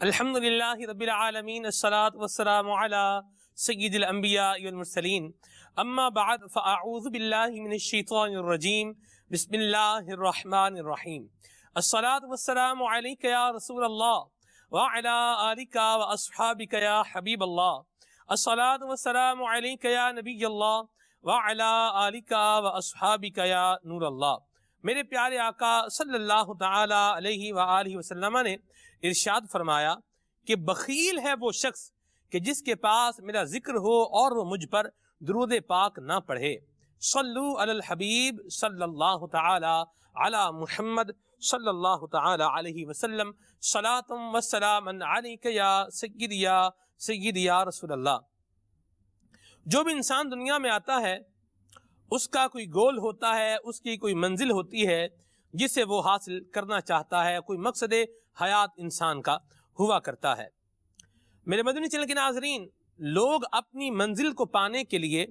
الحمدللہ رب العالمین الصلاۃ والسلام علی سید الانبیاء والمرسلین اما بعد فاعوذ باللہ من الشیطان الرجیم بسم اللہ الرحمن الرحیم الصلاۃ والسلام علیک یا رسول اللہ وعلی آلک واصحابک یا حبیب اللہ الصلاۃ والسلام علیک یا نبی اللہ وعلی آلک واصحابک یا نور اللہ۔ میرے پیارے آقا صلی اللہ تعالی علیہ وآلہ وسلم نے ارشاد فرمایا کہ بخیل ہے وہ شخص کہ جس کے پاس میرا ذکر ہو اور وہ مجھ پر درود پاک نہ پڑھے۔ صلو علی الحبیب صلی اللہ تعالی علی محمد صلی اللہ تعالی علیہ وسلم صلاۃ و سلام علیک یا سیدی یا رسول اللہ۔ جو بھی انسان دنیا میں آتا ہے اس کا کوئی گول ہوتا ہے، اس کی کوئی منزل ہوتی ہے جسے وہ حاصل کرنا چاہتا ہے، کوئی مقصد حیات انسان کا ہوا کرتا ہے۔ میرے مدنی چینل کے ناظرین، لوگ اپنی منزل کو پانے کے لیے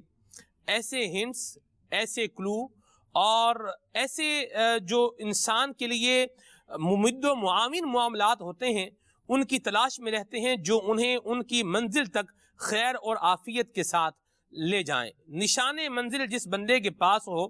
ایسے ہنٹس، ایسے کلو اور ایسے جو انسان کے لیے ممد و معاون معاملات ہوتے ہیں ان کی تلاش میں رہتے ہیں جو انہیں ان کی منزل تک خیر اور عافیت کے ساتھ لے جائیں۔ نشان منزل جس بندے کے پاس ہو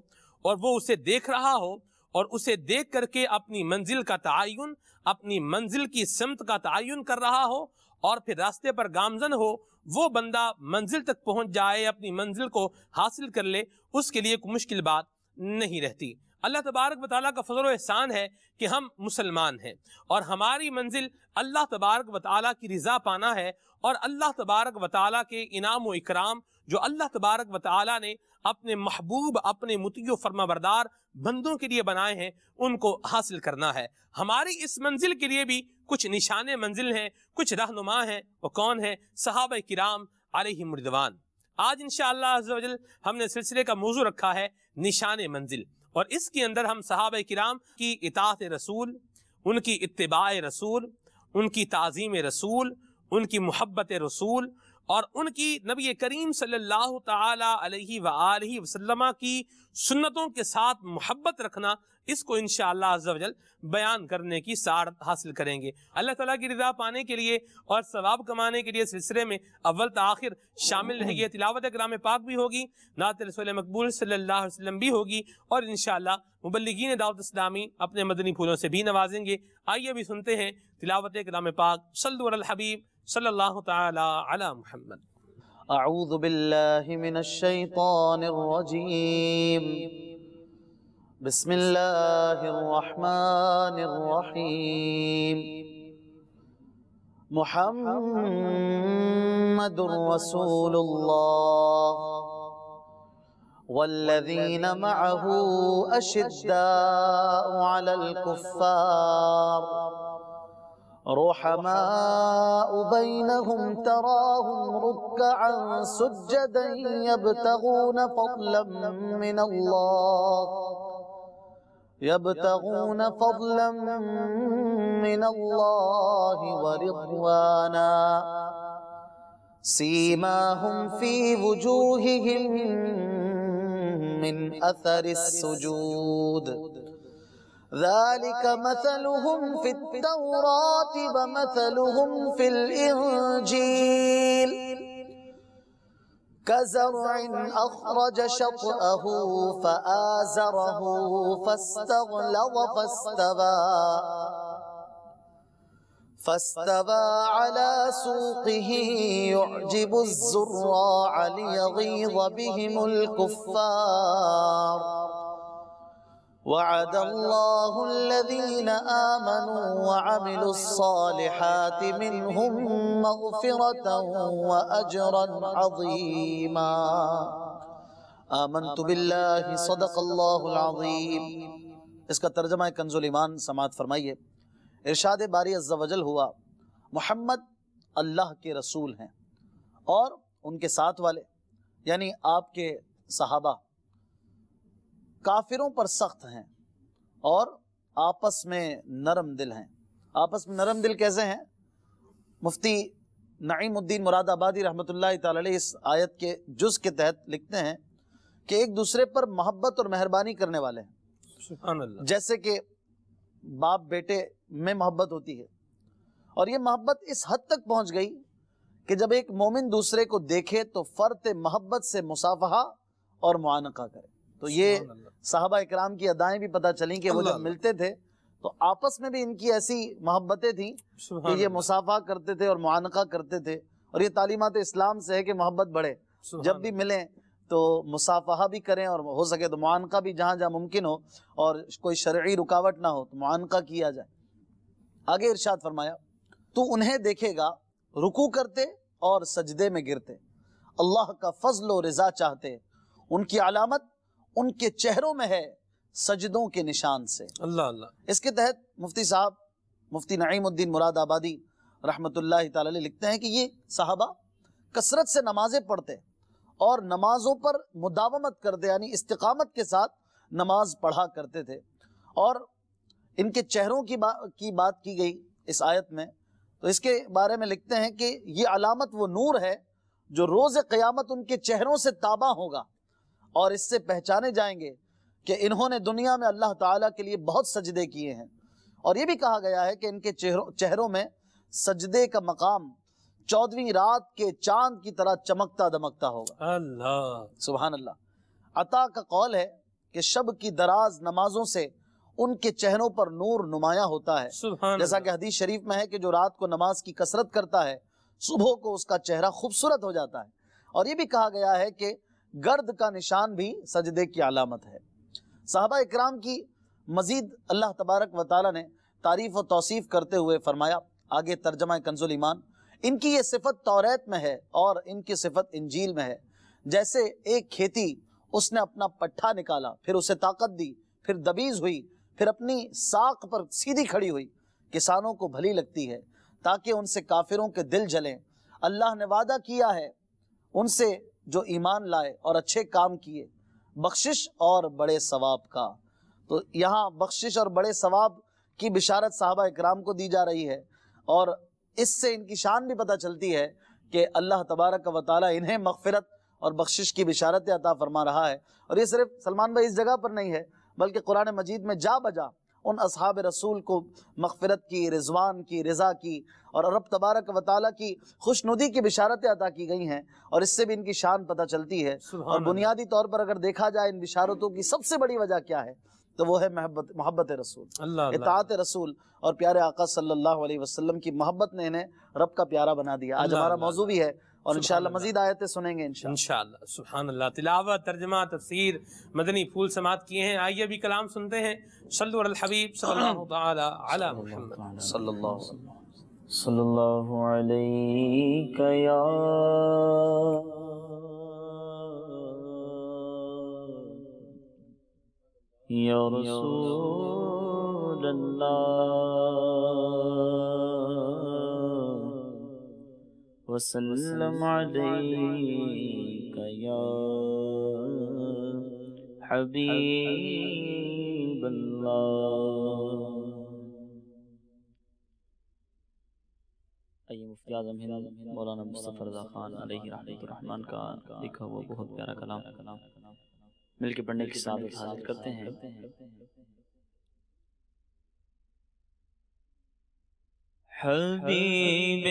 اور وہ اسے دیکھ رہا ہو اور اسے دیکھ کر کے اپنی منزل کا تعین، اپنی منزل کی سمت کا تعین کر رہا ہو اور پھر راستے پر گامزن ہو، وہ بندہ منزل تک پہنچ جائے، اپنی منزل کو حاصل کر لے، اس کے لیے کوئی مشکل بات نہیں رہتی۔ اللہ تبارک و تعالیٰ کا فضل و احسان ہے کہ ہم مسلمان ہیں اور ہماری منزل اللہ تبارک و تعالیٰ کی رضا پانا ہے، اور اللہ تبارک و تعالیٰ کے انعام و اکرام جو اللہ تبارک و تعالیٰ نے اپنے محبوب، اپنے مطیع و فرمانبردار بندوں کے لیے بنائے ہیں، ان کو حاصل کرنا ہے۔ ہماری اس منزل کے لیے بھی کچھ نشان منزل ہیں، کچھ رہنما ہیں۔ وہ کون ہیں؟ صحابہ کرام علیہم رضوان۔ آج انشاءاللہ عز و جل ہم نے سلسلے کا موضوع رکھا ہے نشان منزل، اور اس کے اندر ہم صحابہ کرام کی اطاعت رسول، ان کی اتباع رسول، ان کی تعظیم رسول، ان کی محبت رسول اور ان کی نبی کریم صلی اللہ تعالی علیہ وآلہ وسلم کی سنتوں کے ساتھ محبت رکھنا، اس کو انشاءاللہ عز و جل بیان کرنے کی سعادت حاصل کریں گے۔ اللہ تعالیٰ کی رضا پانے کے لیے اور ثواب کمانے کے لیے سلسلے میں اول تا آخر شامل رہیے۔ تلاوت کلام پاک بھی ہوگی، نعت رسول مقبول صلی اللہ علیہ وسلم بھی ہوگی، اور انشاءاللہ مبلغین دعوت اسلامی اپنے مدنی پھولوں سے بھی نوازیں گے۔ آئیے بھی سنتے ہیں تلاوت کلام پاک۔ صلو علی الحبیب صلی اللہ تعالی علی محمد۔ اعوذ باللہ من الشیطان الرجیم، بسم اللہ الرحمن الرحیم۔ محمد رسول اللہ والذین معه اشداء علی الکفار رحماء بينهم تراهم ركعا سجدا يبتغون فضلا من الله ورضوانا سيماهم في وجوههم من أثر السجود ذلك مثلهم في التوراة ومثلهم في الإنجيل كزرع أخرج شطأه فآزره فاستغلظ فاستوى على سوقه يعجب الزراع ليغيظ بهم الكفار وعد الله الذين آمنوا وعملوا الصالحات منهم مغفرة وأجرا عظيما آمنت بالله صدق الله العظيم۔ اس کا ترجمہ کنز الایمان سماعت فرمائیے۔ ارشاد باری عز و جل ہوا، محمد اللہ کے رسول ہیں اور ان کے ساتھ والے یعنی آپ کے صحابہ کافروں پر سخت ہیں اور آپس میں نرم دل ہیں۔ آپس میں نرم دل کیسے ہیں؟ مفتی نعیم الدین مراد آبادی رحمۃ اللہ تعالی علیہ اس آیت کے جز کے تحت لکھتے ہیں کہ ایک دوسرے پر محبت اور مہربانی کرنے والے ہیں۔ سبحان اللہ۔ جیسے کہ باپ بیٹے میں محبت ہوتی ہے اور یہ محبت اس حد تک پہنچ گئی کہ جب ایک مومن دوسرے کو دیکھے تو فرط محبت سے مصافحہ اور معانقہ کرے. تو یہ صحابہ اکرام کی ادائیں بھی پتہ چلیں کہ وہ جب ملتے تھے تو آپس میں بھی ان کی ایسی محبتیں تھیں کہ یہ مصافحہ کرتے تھے اور معانقہ کرتے تھے. اور یہ تعلیمات اسلام سے ہے کہ محبت بڑھے, جب بھی ملیں تو مصافحہ بھی کریں اور ہو سکے تو معانقہ بھی جہاں جہاں ممکن ہو اور کوئی شرعی رکاوٹ نہ ہو تو معانقہ کیا جائے. آگے ارشاد فرمایا تو انہیں دیکھے گا رکوع کرتے اور سجدے میں گرتے, اللہ کا فضل و رضا چاہتے, ان کی علامت ان کے چہروں میں ہے سجدوں کے نشان سے. اللہ اللہ. اس کے تحت مفتی صاحب مفتی نعیم الدین مراد آبادی رحمت اللہ تعالی علیہ لکھتے ہیں کہ یہ صحابہ کثرت سے نمازیں پڑھتے اور نمازوں پر مداومت کرتے, یعنی استقامت کے ساتھ نماز پڑھا کرتے تھے. اور ان کے چہروں کی بات کی گئی اس آیت میں, تو اس کے بارے میں لکھتے ہیں کہ یہ علامت وہ نور ہے جو روز قیامت ان کے چہروں سے تابع ہوگا, اور اس سے پہچانے جائیں گے کہ انہوں نے دنیا میں اللہ تعالیٰ کے لیے بہت سجدے کیے ہیں. اور یہ بھی کہا گیا ہے کہ ان کے چہروں میں سجدے کا مقام 14ویں رات کے چاند کی طرح چمکتا دمکتا ہوگا. اللہ سبحان اللہ. عطا کا قول ہے کہ شب کی دراز نمازوں سے ان کے چہروں پر نور نمایاں ہوتا ہے, جیسا کہ حدیث شریف میں ہے کہ جو رات کو نماز کی کثرت کرتا ہے صبح کو اس کا چہرہ خوبصورت ہو جاتا ہے. اور یہ بھی کہا گیا ہے کہ گرد کا نشان بھی سجدے کی علامت ہے. صحابہ اکرام کی مزید اللہ تبارک و تعالی نے تعریف و توصیف کرتے ہوئے فرمایا, آگے ترجمہ کنز الایمان, ان کی یہ صفت توریت میں ہے اور ان کی صفت انجیل میں ہے. جیسے ایک کھیتی اس نے اپنا پٹھا نکالا, پھر اسے طاقت دی, پھر دبیز ہوئی, پھر اپنی ساق پر سیدھی کھڑی ہوئی, کسانوں کو بھلی لگتی ہے تاکہ ان سے کافروں کے دل جلیں. اللہ نے وعدہ کیا ہے ان سے جو ایمان لائے اور اچھے کام کیے, بخشش اور بڑے ثواب کا. تو یہاں بخشش اور بڑے ثواب کی بشارت صحابہ اکرام کو دی جا رہی ہے, اور اس سے ان کی شان بھی پتہ چلتی ہے کہ اللہ تبارک و تعالی انہیں مغفرت اور بخشش کی بشارت عطا فرما رہا ہے. اور یہ صرف سلمان بھائی اس جگہ پر نہیں ہے, بلکہ قرآن مجید میں جا بجا ان اصحاب رسول کو مغفرت کی, رضوان کی, رضا کی اور رب تبارک و تعالیٰ کی خوشنودی کی بشارتیں عطا کی گئی ہیں, اور اس سے بھی ان کی شان پتہ چلتی ہے. اور بنیادی طور پر اگر دیکھا جائے ان بشارتوں کی سب سے بڑی وجہ کیا ہے تو وہ ہے محبت رسول, اطاعت رسول, اور پیارے آقا صلی اللہ علیہ وسلم کی محبت نے انہیں رب کا پیارا بنا دیا. آج ہمارا موضوع بھی ہے اور انشاءاللہ مزید آیتیں سنیں گے انشاءاللہ. سبحان اللہ. تلاوت, ترجمہ, تفسیر, مدنی پھول سماعت کیے ہیں. آئیے ابھی کلام سنتے ہیں. صلو علی الحبیب صلی اللہ تعالی علی محمد صلی اللہ علیہ وسلم. صلی اللہ علیہ یا رسول اللہ وسلم علیک یا حبیب اللہ. آئیے مفتی اعظم ہند مولانا مصطفی رضا خان علیہ رحمۃ الرحمن کا لکھا ہوا بہت پیارا کلام مل کے پڑھنے کی سعادت حاصل کرتے ہیں. حبیب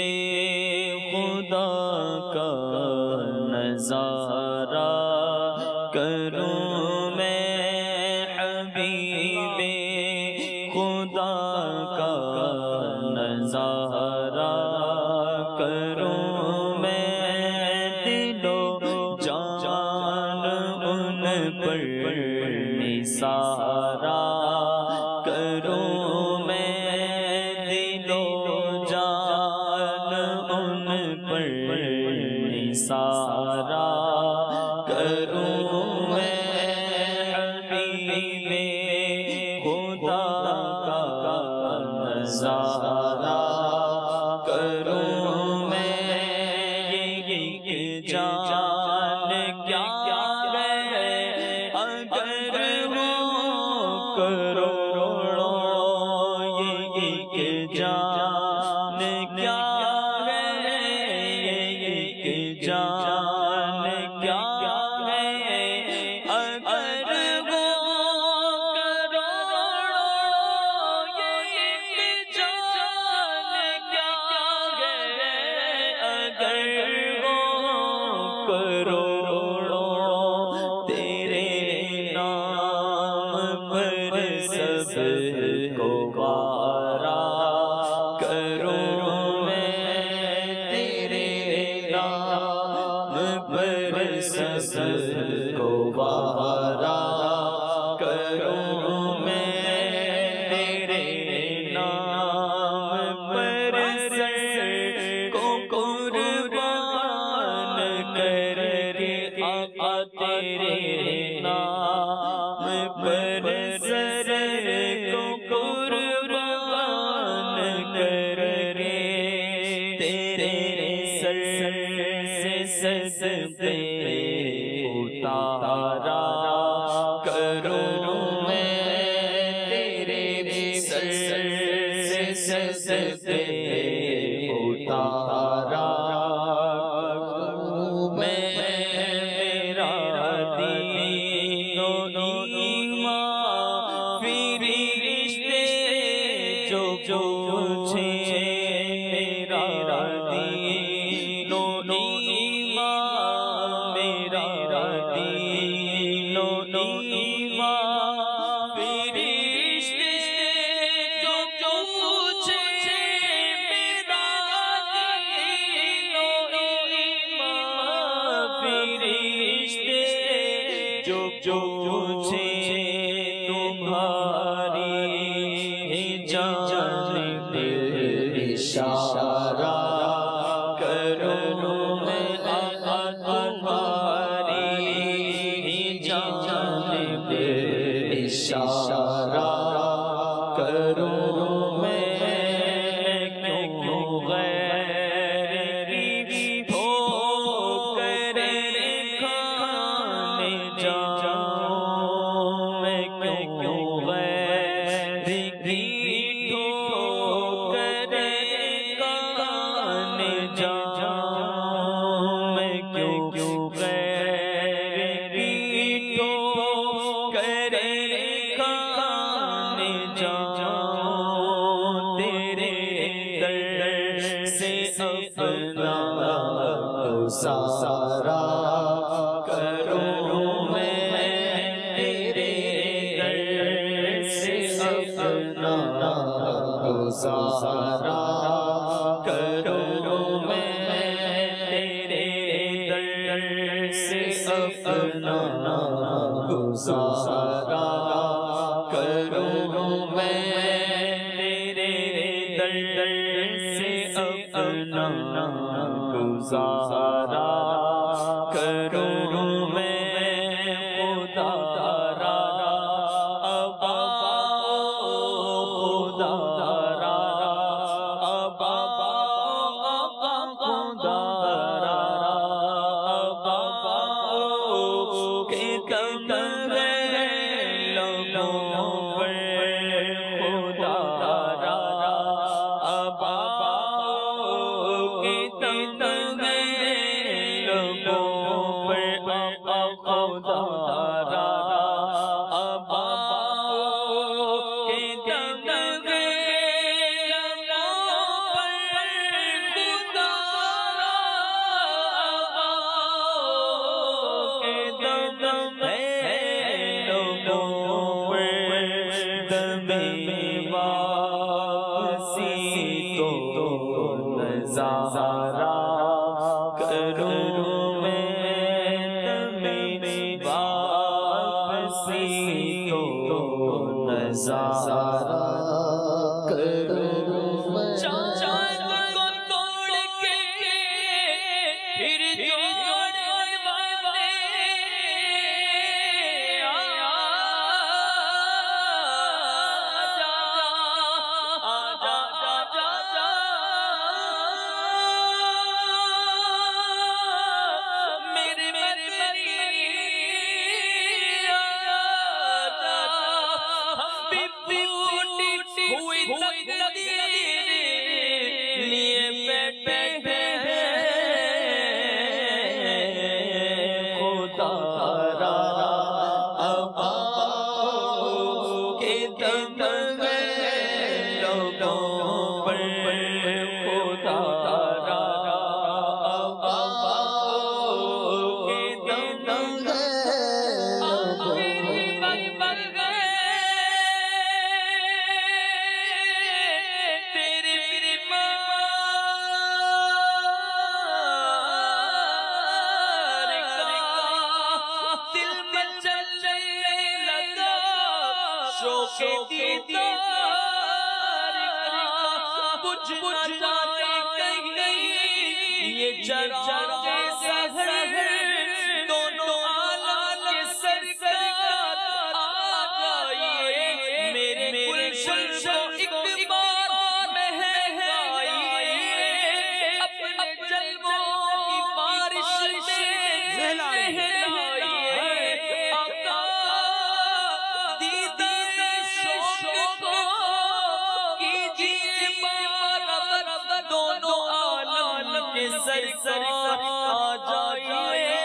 خدا کا نظارہ کروں میں, حبیب خدا کا نظارہ کروں میں, دل و جان ان پر نثارا کروں میں, دل و جان ان پر نثارا کروں میں, حبیب خدا کا نظارہ کروں میں. یہ جان کیا ہے اگر وہ کروڑوں, یہ جان کیا ہے, یہ جان کیا ہے اگر وہ کروڑوں, یہ جان کیا کروڑوں تیرے نام پر سب کو وارا کروں میں، تیرے نام پر سب کو وارا کروں میں، تیرے نام پر سر کو قربان کر کے، آقا تیرے نام پر سر کو قربان کر کے، تیرے سر سے سجدے اتارا کروں میں، تیرے سر سے سجدے اتارا کروں میں، میرا دین و ایمان پھر رشتے جو پوچھے، میرا دین و ایمان، میرا دین و ایمان پھر رشتے جو پوچھے، میرا دین و ایمان پھر رشتے جو پوچھے، تمہاری جانب اشارہ کروں میں، تمہاری جانب اشارہ کروں میں، کیوں غیر کی ٹھوکر کھانے جاؤں میں، کیوں غیر کی ٹھوکر کھانے جاؤں میں، کیوں غیر کی ٹھوکر کھانے جاؤں، تیرے در سے اپنا گزارا کروں میں، تیرے در سے اپنا گزارا کروں میں، تیرے در سے اپنا گزارا کروں میں، تیرے در سے اپنا گزارا کروں میں، خدا را ابا خدا را ابا خدا را ابا کہ کم لوگوں پر خدا را ابا کہ کم لوگوں پر خدا را ابا کہ کم نظارہ کروں میں، تمہیں واپسی تو نظارہ کروں میں، چاند کو توڑ کے پھر جوڑنے والے آجا جائے کہیں یہ چراغ سحر دونوں عالم کے سرکار آ جائیے میرے گلشن کو ایک بار مہکائیے اپنے جلووں کی بارش میں نہلائیے آقا دیدار شوق کو کیجیے بار دونوں عالم کے سرکار آ جائیے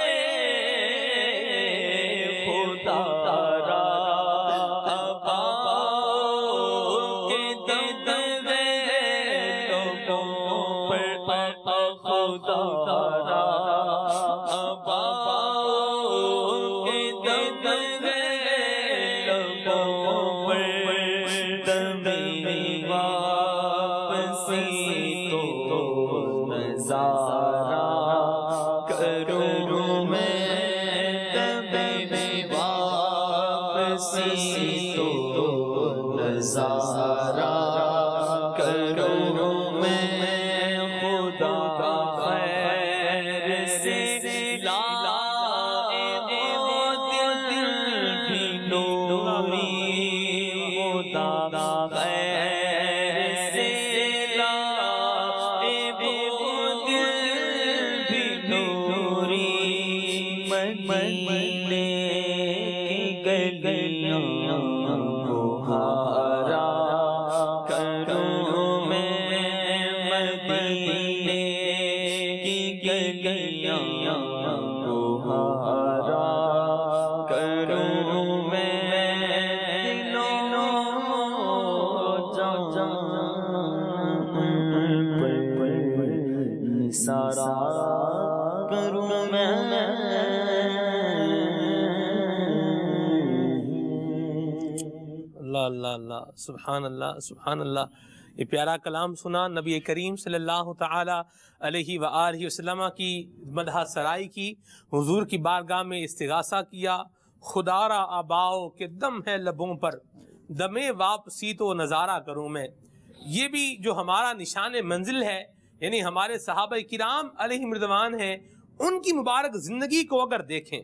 خدا را آباؤ کے دل میں لوگوں پر خدا را آباؤ کے دل میں لوگوں پر دمی واپسی تو نظارہ کروں میں دمی واپسی تو نظارہ کروں میں خدا خیر سے لائے وہ دل بھی نوری خدا خیر سے لائے وہ دل بھی نوری مدینے کی گلیاں کو ہارا کروں میں مدینے کی گلیاں کو ہارا کروں میں دلوں پر نثارا کروں میں اللہ اللہ اللہ سبحان اللہ سبحان اللہ۔ یہ پیارا کلام سنا نبی کریم صلی اللہ تعالی علیہ وآلہ وسلم کی مدح سرائی کی، حضور کی بارگاہ میں استغاثہ کیا، خدا را آباؤ کے دم ہے لبوں پر دمے واپسی تو نظارہ کروں میں۔ یہ بھی جو ہمارا نشان منزل ہے، یعنی ہمارے صحابہ کرام علیہ رضوان ہیں، ان کی مبارک زندگی کو اگر دیکھیں،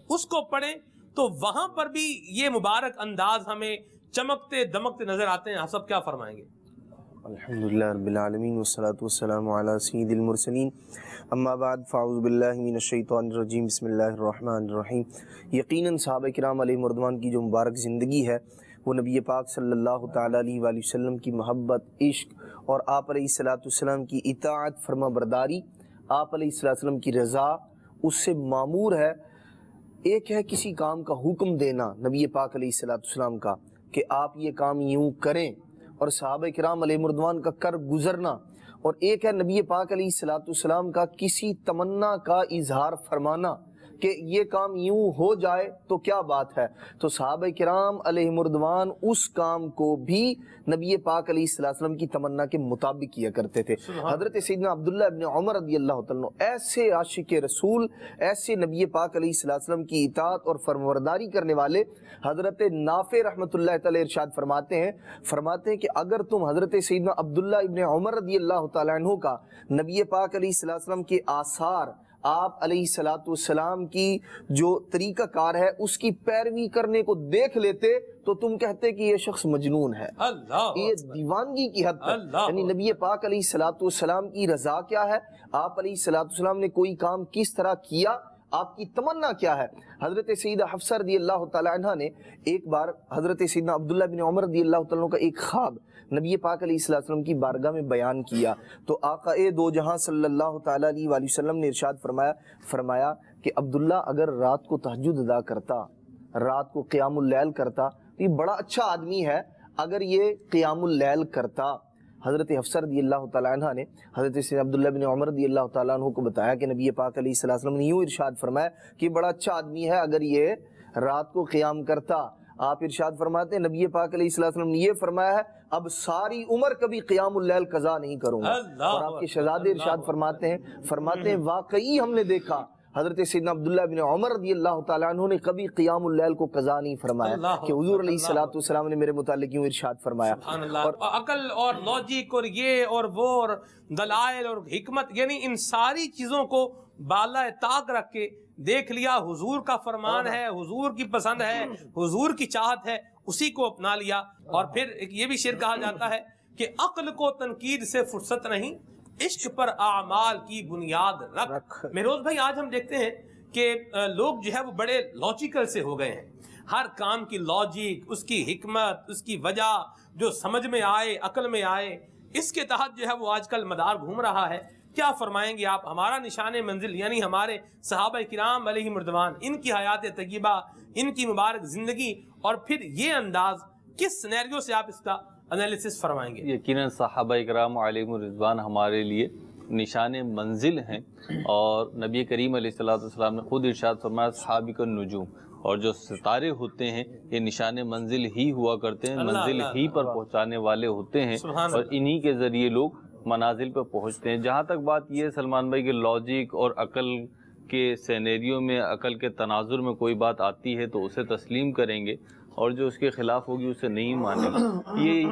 اس کو پڑھیں، تو وہاں پر بھی یہ مبارک انداز ہمیں چمکتے دمکتے نظر آتے ہیں۔ آپ سب کیا فرمائیں گے؟ الحمدللہ رب العالمین والصلاة والسلام علی سید المرسلین، اما بعد فاعوذ باللہ من الشیطان الرجیم، بسم اللہ الرحمن الرحیم۔ یقیناً صحابہ کرام علیہ رضوان کی جو مبارک زندگی ہے وہ نبی پاک صلی اللہ تعالیٰ علیہ وآلہ وسلم کی محبت، عشق اور آپ علیہ السلام کی اطاعت، فرما برداری، آپ علیہ السلام کی رضا اس سے معمور ہے۔ ایک ہے کسی کام کا حکم دینا نبی پاک علیہ السلام کا کہ آپ یہ کام یوں کریں، اور صحابہ کرام علیہ رضوان کا کر گزرنا، اور ایک ہے نبی پاک علیہ السلام کا کسی تمنا کا اظہار فرمانا کہ یہ کام یوں ہو جائے تو کیا بات ہے۔ تو صحابہ کرام علیہ رضوان اس کام کو بھی نبی پاک علیہ السلام کی تمنا کے مطابق کیا کرتے تھے۔ حضرت سیدنا عبداللہ ابن عمر رضی اللہ تعالیٰ ایسے عاشق رسول، ایسے نبی پاک علیہ السلام کی اطاعت اور فرمانبرداری کرنے والے، حضرت نافع رحمۃ اللہ تعالی ارشاد فرماتے ہیں کہ اگر تم حضرت سیدنا عبداللہ ابن عمر رضی اللہ تعالیٰ عنہ کا نبی پاک علیہ السلام کے آثار، آپ علیہ السلام کی جو طریقہ کار ہے اس کی پیروی کرنے کو دیکھ لیتے تو تم کہتے کہ یہ شخص مجنون ہے، یہ دیوانگی کی حد ہے۔ یعنی نبی پاک علیہ السلام کی رضا کیا ہے، آپ علیہ السلام نے کوئی کام کس طرح کیا، آپ کی تمنا کیا ہے۔ حضرت سیدہ حفصہ رضی اللہ تعالی عنہ نے ایک بار حضرت سیدنا عبداللہ بن عمر رضی اللہ تعالیٰ عنہ کا ایک خواب نبی پاک علیہ السلام کی بارگاہ میں بیان کیا، تو آقا دو جہاں صلی اللہ تعالیٰ علیہ وآلہ وسلم نے ارشاد فرمایا کہ عبداللہ اگر رات کو تہجد ادا کرتا، رات کو قیام اللیل کرتا تو یہ بڑا اچھا آدمی ہے اگر یہ قیام اللیل کرتا۔ حضرت حفصہ رضی اللہ تعالیٰ عنہ نے حضرت سیدنا عبداللہ بن عمر رضی اللہ تعالیٰ عنہ کو بتایا کہ نبی پاک علیہ السلام نے یوں ارشاد فرمایا کہ بڑا اچھا آدمی ہے اگر یہ رات کو قیام کرتا۔ آپ ارشاد فرماتے ہیں نبی پاک علیہ السلام نے یہ فرمایا ہے اب ساری عمر کبھی قیام اللیل قضا نہیں کروں گا۔ اور آپ کے شہزادے ارشاد فرماتے ہیں واقعی ہم نے دیکھا حضرت سیدنا عبداللہ بن عمر رضی اللہ تعالیٰ عنہ نے کبھی قیام اللیل کو قضا نہیں فرمایا کہ حضور علیہ الصلوۃ والسلام نے میرے متعلق یوں ارشاد فرمایا. اور عقل اور لاجک اور یہ اور وہ اور دلائل اور حکمت، یعنی ان ساری چیزوں کو بالا طاق رکھ کے دیکھ لیا حضور کا فرمان ہے، حضور کی پسند ہے، حضور کی چاہت ہے، اسی کو اپنا لیا. اور پھر یہ بھی شعر کہا جاتا ہے کہ عقل کو تنقید سے فرصت نہیں، عشق پر اعمال کی بنیاد رکھ. مہروز بھائی، آج ہم دیکھتے ہیں کہ لوگ جو ہے وہ بڑے لاجیکل سے ہو گئے ہیں. ہر کام کی لاجک، اس کی حکمت، اس کی وجہ جو سمجھ میں آئے، عقل میں آئے، اس کے تحت جو ہے وہ آج کل مدار گھوم رہا ہے. کیا فرمائیں گے آپ؟ ہمارا نشان منزل یعنی ہمارے صحابہ کرام علیہم رضوان، ان کی حیات طیبہ، ان کی مبارک زندگی، اور پھر یہ انداز، کس سینیریو سے آپ اس کا انالیسس فرمائیں گے؟ یقیناً صحابہ کرام علیہم الرضوان ہمارے لیے نشان منزل ہیں، اور نبی کریم علیہ السلام نے خود ارشاد فرمایا سابق النجوم، اور جو ستارے ہوتے ہیں یہ نشان منزل ہی ہوا کرتے ہیں، منزل ہی پر پہنچانے والے ہوتے ہیں، اور انہی کے ذریعے لوگ منازل پہ پہنچتے ہیں. جہاں تک بات یہ ہے سلمان بھائی کہ لاجک اور عقل کے سینیریو میں، عقل کے تناظر میں کوئی بات آتی ہے تو اسے تسلیم کریں گے، اور جو اس کے خلاف ہوگی اسے نہیں مانیں گے. یہ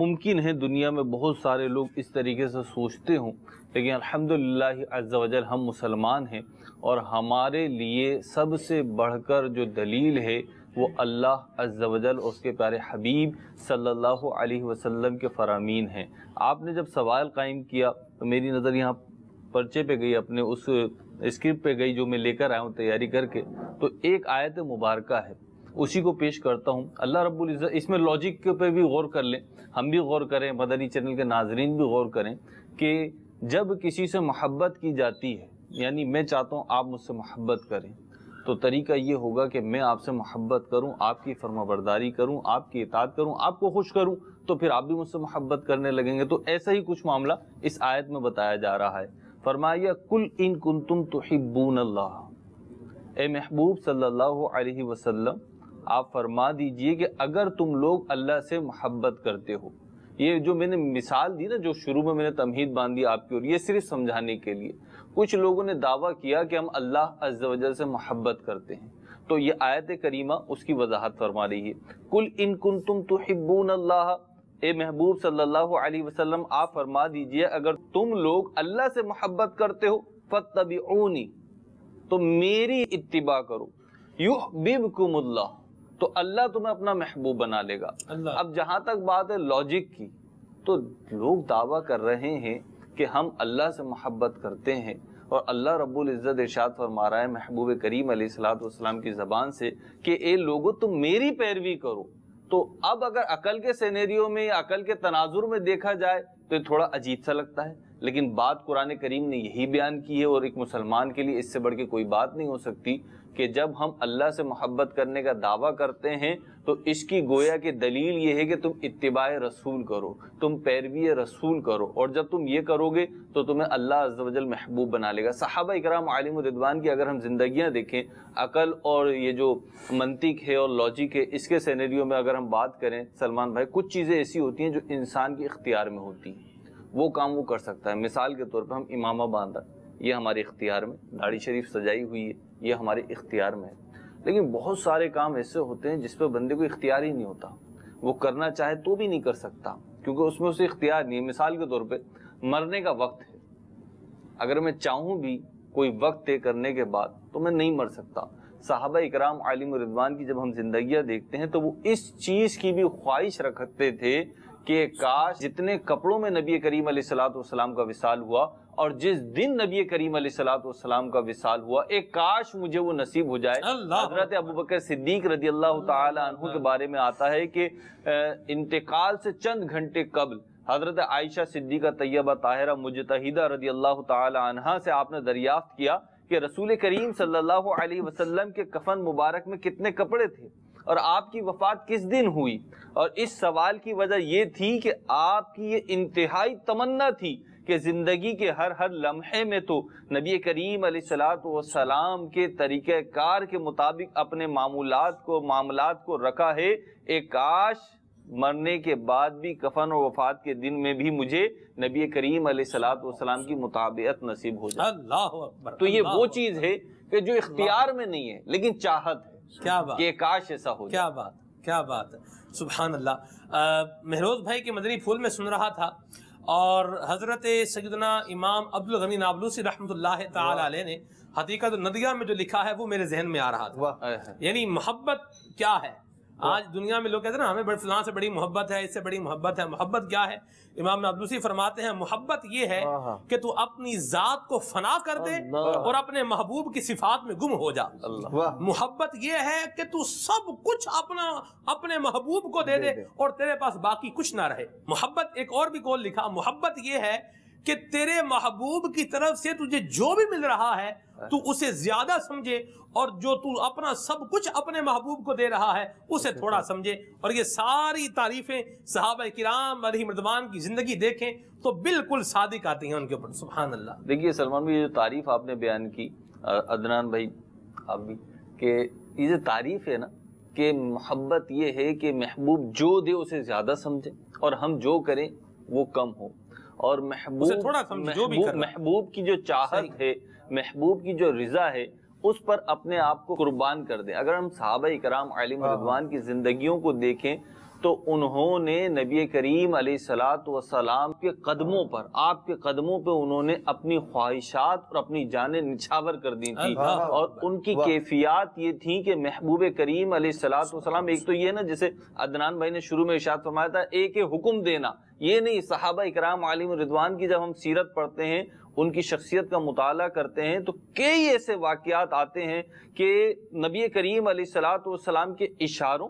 ممکن ہے دنیا میں بہت سارے لوگ اس طریقے سے سوچتے ہوں، لیکن الحمدللہ عز و جل ہم مسلمان ہیں، اور ہمارے لیے سب سے بڑھ کر جو دلیل ہے وہ اللہ عز و جل اور اس کے پیارے حبیب صلی اللہ علیہ وسلم کے فرامین ہیں. آپ نے جب سوال قائم کیا تو میری نظر یہاں پرچے پہ گئی، اپنے اس اسکرپٹ پہ گئی جو میں لے کر آیا ہوں تیاری کر کے، تو ایک آیت مبارکہ ہے، اسی کو پیش کرتا ہوں. اللہ رب العزت، اس میں لاجک پہ بھی غور کر لیں، ہم بھی غور کریں، مدنی چینل کے ناظرین بھی غور کریں کہ جب کسی سے محبت کی جاتی ہے، یعنی میں چاہتا ہوں آپ مجھ سے محبت کریں، تو طریقہ یہ ہوگا کہ میں آپ سے محبت کروں، آپ کی فرما برداری کروں، آپ کی اطاعت کروں، آپ کو خوش کروں، تو پھر آپ بھی مجھ سے محبت کرنے لگیں گے. تو ایسا ہی کچھ معاملہ اس آیت میں بتایا جا رہا ہے. فرمایا کل ان کنتم تحبون اللہ، اے محبوب صلی اللہ علیہ وسلم آپ فرما دیجئے کہ اگر تم لوگ اللہ سے محبت کرتے ہو. یہ جو میں نے مثال دی نا، جو شروع میں نے تمہید باندھی آپ کی، اور یہ صرف سمجھانے کے لیے. کچھ لوگوں نے دعویٰ کیا کہ ہم اللہ عز و جل سے محبت کرتے ہیں، تو یہ آیت کریمہ اس کی وضاحت فرما رہی ہے. کل ان کنتم تحبون اللہ، اے محبوب صلی اللہ علیہ وسلم آپ فرما دیجئے اگر تم لوگ اللہ سے محبت کرتے ہو فاتبعونی، تو میری اتباع کرو، یحببکم اللہ، تو اللہ تمہیں اپنا محبوب بنا لے گا. اب جہاں تک بات ہے لاجک کی، تو لوگ دعویٰ کر رہے ہیں کہ ہم اللہ سے محبت کرتے ہیں، اور اللہ رب العزت ارشاد فرما رہا ہے محبوب کریم علیہ السلام کی زبان سے کہ اے لوگو تم میری پیروی کرو. تو اب اگر عقل کے سینیریو میں یا عقل کے تناظر میں دیکھا جائے تو یہ تھوڑا عجیب سا لگتا ہے، لیکن بات قرآن کریم نے یہی بیان کی ہے، اور ایک مسلمان کے لیے اس سے بڑھ کے کوئی بات نہیں ہو سکتی کہ جب ہم اللہ سے محبت کرنے کا دعویٰ کرتے ہیں تو اس کی گویا کہ دلیل یہ ہے کہ تم اتباع رسول کرو، تم پیروی رسول کرو، اور جب تم یہ کرو گے تو تمہیں اللہ عز و جل محبوب بنا لے گا. صحابہ اکرام علیہم الرضوان کی اگر ہم زندگیاں دیکھیں، عقل اور یہ جو منطق ہے اور لاجک ہے، اس کے سینیریو میں اگر ہم بات کریں سلمان بھائی، کچھ چیزیں ایسی ہوتی ہیں جو انسان کے اختیار میں ہوتی ہیں، وہ کام وہ کر سکتا ہے. مثال کے طور پہ ہم امامہ باندھا، یہ ہمارے اختیار میں، داڑھی شریف سجائی ہوئی ہے، یہ ہمارے اختیار میں ہے. لیکن بہت سارے کام ایسے ہوتے ہیں جس پہ بندے کو اختیار ہی نہیں ہوتا، وہ کرنا چاہے تو بھی نہیں کر سکتا کیونکہ اس میں اسے اختیار نہیں ہے. مثال کے طور پہ مرنے کا وقت ہے، اگر میں چاہوں بھی کوئی وقت طے کرنے کے بعد تو میں نہیں مر سکتا. صحابہ اکرام علیہم الرضوان کی جب ہم زندگیاں دیکھتے ہیں تو وہ اس چیز کی بھی خواہش رکھتے تھے کہ کاش جتنے کپڑوں میں نبی کریم علیہ السلام کا وصال ہوا اور جس دن نبی کریم علیہ السلام کا وصال ہوا، ایک کاش مجھے وہ نصیب ہو جائے. حضرت ابوبکر صدیق رضی اللہ تعالی عنہ کے بارے میں آتا ہے کہ انتقال سے چند گھنٹے قبل حضرت عائشہ صدیقہ طیبہ طاہرہ مجتہدہ رضی اللہ تعالی عنہا سے آپ نے دریافت کیا کہ رسول کریم صلی اللہ علیہ وسلم کے کفن مبارک میں کتنے کپڑے تھے اور آپ کی وفات کس دن ہوئی. اور اس سوال کی وجہ یہ تھی کہ آپ کی یہ انتہائی تمنا تھی کہ زندگی کے ہر لمحے میں تو نبی کریم علیہ السلام کے طریقہ کار کے مطابق اپنے معاملات کو رکھا ہے. ایک کاش مرنے کے بعد بھی کفن اور وفات کے دن میں بھی مجھے نبی کریم علیہ الصلوۃ والسلام کی مطابعت نصیب ہو جائے۔ اللہ اکبر۔ تو یہ وہ چیز ہے کہ جو اختیار میں نہیں ہے لیکن چاہت ہے، کیا بات، کہ کاش ایسا ہو جائے۔ کیا بات، کیا بات ہے، سبحان اللہ۔ مہروز بھائی کے مدنی پھول میں سن رہا تھا، اور حضرت سیدنا امام عبدالغنی نابلوسی رحمۃ اللہ تعالی علیہ نے حقیقت الندیہ میں جو لکھا ہے وہ میرے ذہن میں آ رہا تھا۔ یعنی محبت کیا ہے؟ آج دنیا میں لوگ کہتے ہیں نا ہمیں فلاں سے بڑی محبت ہے، اس سے بڑی محبت ہے۔ محبت کیا ہے؟ امام نابلوسی فرماتے ہیں محبت یہ ہے کہ تو اپنی ذات کو فنا کر دے اور اپنے محبوب کی صفات میں گم ہو جا۔ محبت یہ ہے کہ تو سب کچھ اپنے محبوب کو دے دے اور تیرے پاس باقی کچھ نہ رہے۔ محبت، ایک اور بھی قول لکھا، محبت یہ ہے کہ تیرے محبوب کی طرف سے تجھے جو بھی مل رہا ہے تو اسے زیادہ سمجھے، اور جو تو اپنا سب کچھ اپنے محبوب کو دے رہا ہے اسے تھوڑا سمجھے۔ اور یہ ساری تعریفیں صحابہ کرام علیہم رضوان کی زندگی دیکھیں تو بالکل صادق آتی ہیں ان کے اوپر۔ سبحان اللہ۔ دیکھیے سلمان بھائی، یہ جو تعریف آپ نے بیان کی، عدنان بھائی آپ بھی، کہ یہ جو تعریف ہے نا کہ محبت یہ ہے کہ محبوب جو دے اسے زیادہ سمجھے اور ہم جو کریں وہ کم ہو، اور محبوب کی جو چاہت ہے، محبوب کی جو رضا ہے، اس پر اپنے آپ کو قربان کر دیں۔ اگر ہم صحابہ کرام علیہم رضوان کی زندگیوں کو دیکھیں تو انہوں نے نبی کریم علیہ الصلوۃ والسلام کے قدموں پر، آپ کے قدموں پہ انہوں نے اپنی خواہشات اور اپنی جانیں نچھاور کر دی تھی، اور ان کی کیفیات یہ تھی کہ محبوب کریم علیہ الصلوۃ والسلام، ایک تو یہ نا جیسے عدنان بھائی نے شروع میں ارشاد فرمایا تھا، ایک حکم دینا، یہ نہیں، صحابہ کرام علیہم رضوان کی جب ہم سیرت پڑھتے ہیں، ان کی شخصیت کا مطالعہ کرتے ہیں تو کئی ایسے واقعات آتے ہیں کہ نبی کریم علیہ الصلوۃ والسلام کے اشاروں،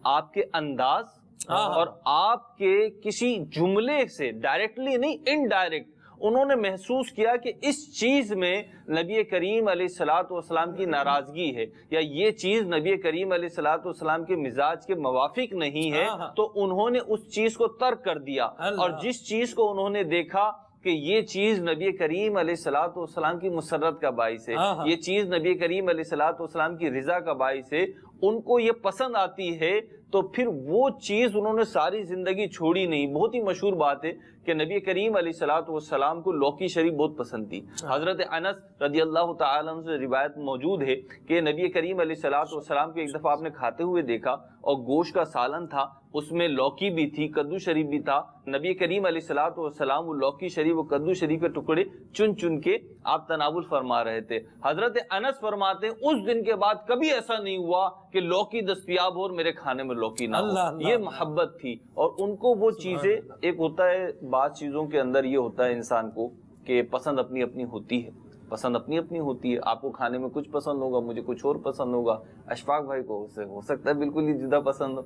آپ کے انداز اور آپ کے کسی جملے سے ڈائریکٹلی نہیں، انڈائریکٹ انہوں نے محسوس کیا کہ اس چیز میں نبی کریم علیہ الصلوۃ والسلام کی ناراضگی ہے، یا یہ چیز نبی کریم علیہ الصلوۃ والسلام کے مزاج کے موافق نہیں ہے، تو انہوں نے اس چیز کو ترک کر دیا، اور جس چیز کو انہوں نے دیکھا کہ یہ چیز نبی کریم علیہ الصلوۃ والسلام کی مسرت کا باعث ہے، یہ چیز نبی کریم علیہ الصلوۃ والسلام کی رضا کا باعث ہے، ان کو یہ پسند آتی ہے، تو پھر وہ چیز انہوں نے ساری زندگی چھوڑی نہیں۔ بہت ہی مشہور بات ہے کہ نبی کریم علیہ الصلوۃ والسلام کو لوکی شریف بہت پسند تھی۔ حضرت انس رضی اللہ تعالی عنہ سے روایت موجود ہے کہ نبی کریم علیہ الصلوۃ والسلام کو ایک دفعہ آپ نے کھاتے ہوئے دیکھا، اور گوشت کا سالن تھا، اس میں لوکی بھی تھی، کدو شریف بھی تھا۔ نبی کریم علیہ الصلوۃ والسلام وہ لوکی شریف و کدو شریف کے ٹکڑے چن چن کے آپ تناول فرما رہے تھے۔ حضرت انس فرماتے ہیں اس دن کے بعد کبھی ایسا نہیں ہوا کہ لوکی دستیاب ہو اور میرے کھانے میں لوکی نہ ہو۔ یہ محبت تھی، اور ان کو وہ چیزیں، ایک ہوتا ہے بعض چیزوں کے اندر یہ ہوتا ہے انسان کو کہ پسند اپنی اپنی ہوتی ہے، پسند اپنی اپنی ہوتی ہے، آپ کو کھانے میں کچھ پسند ہوگا، مجھے کچھ اور پسند ہوگا، اشفاق بھائی کو ہو سکتا ہے بالکل ہی جدا پسند ہو،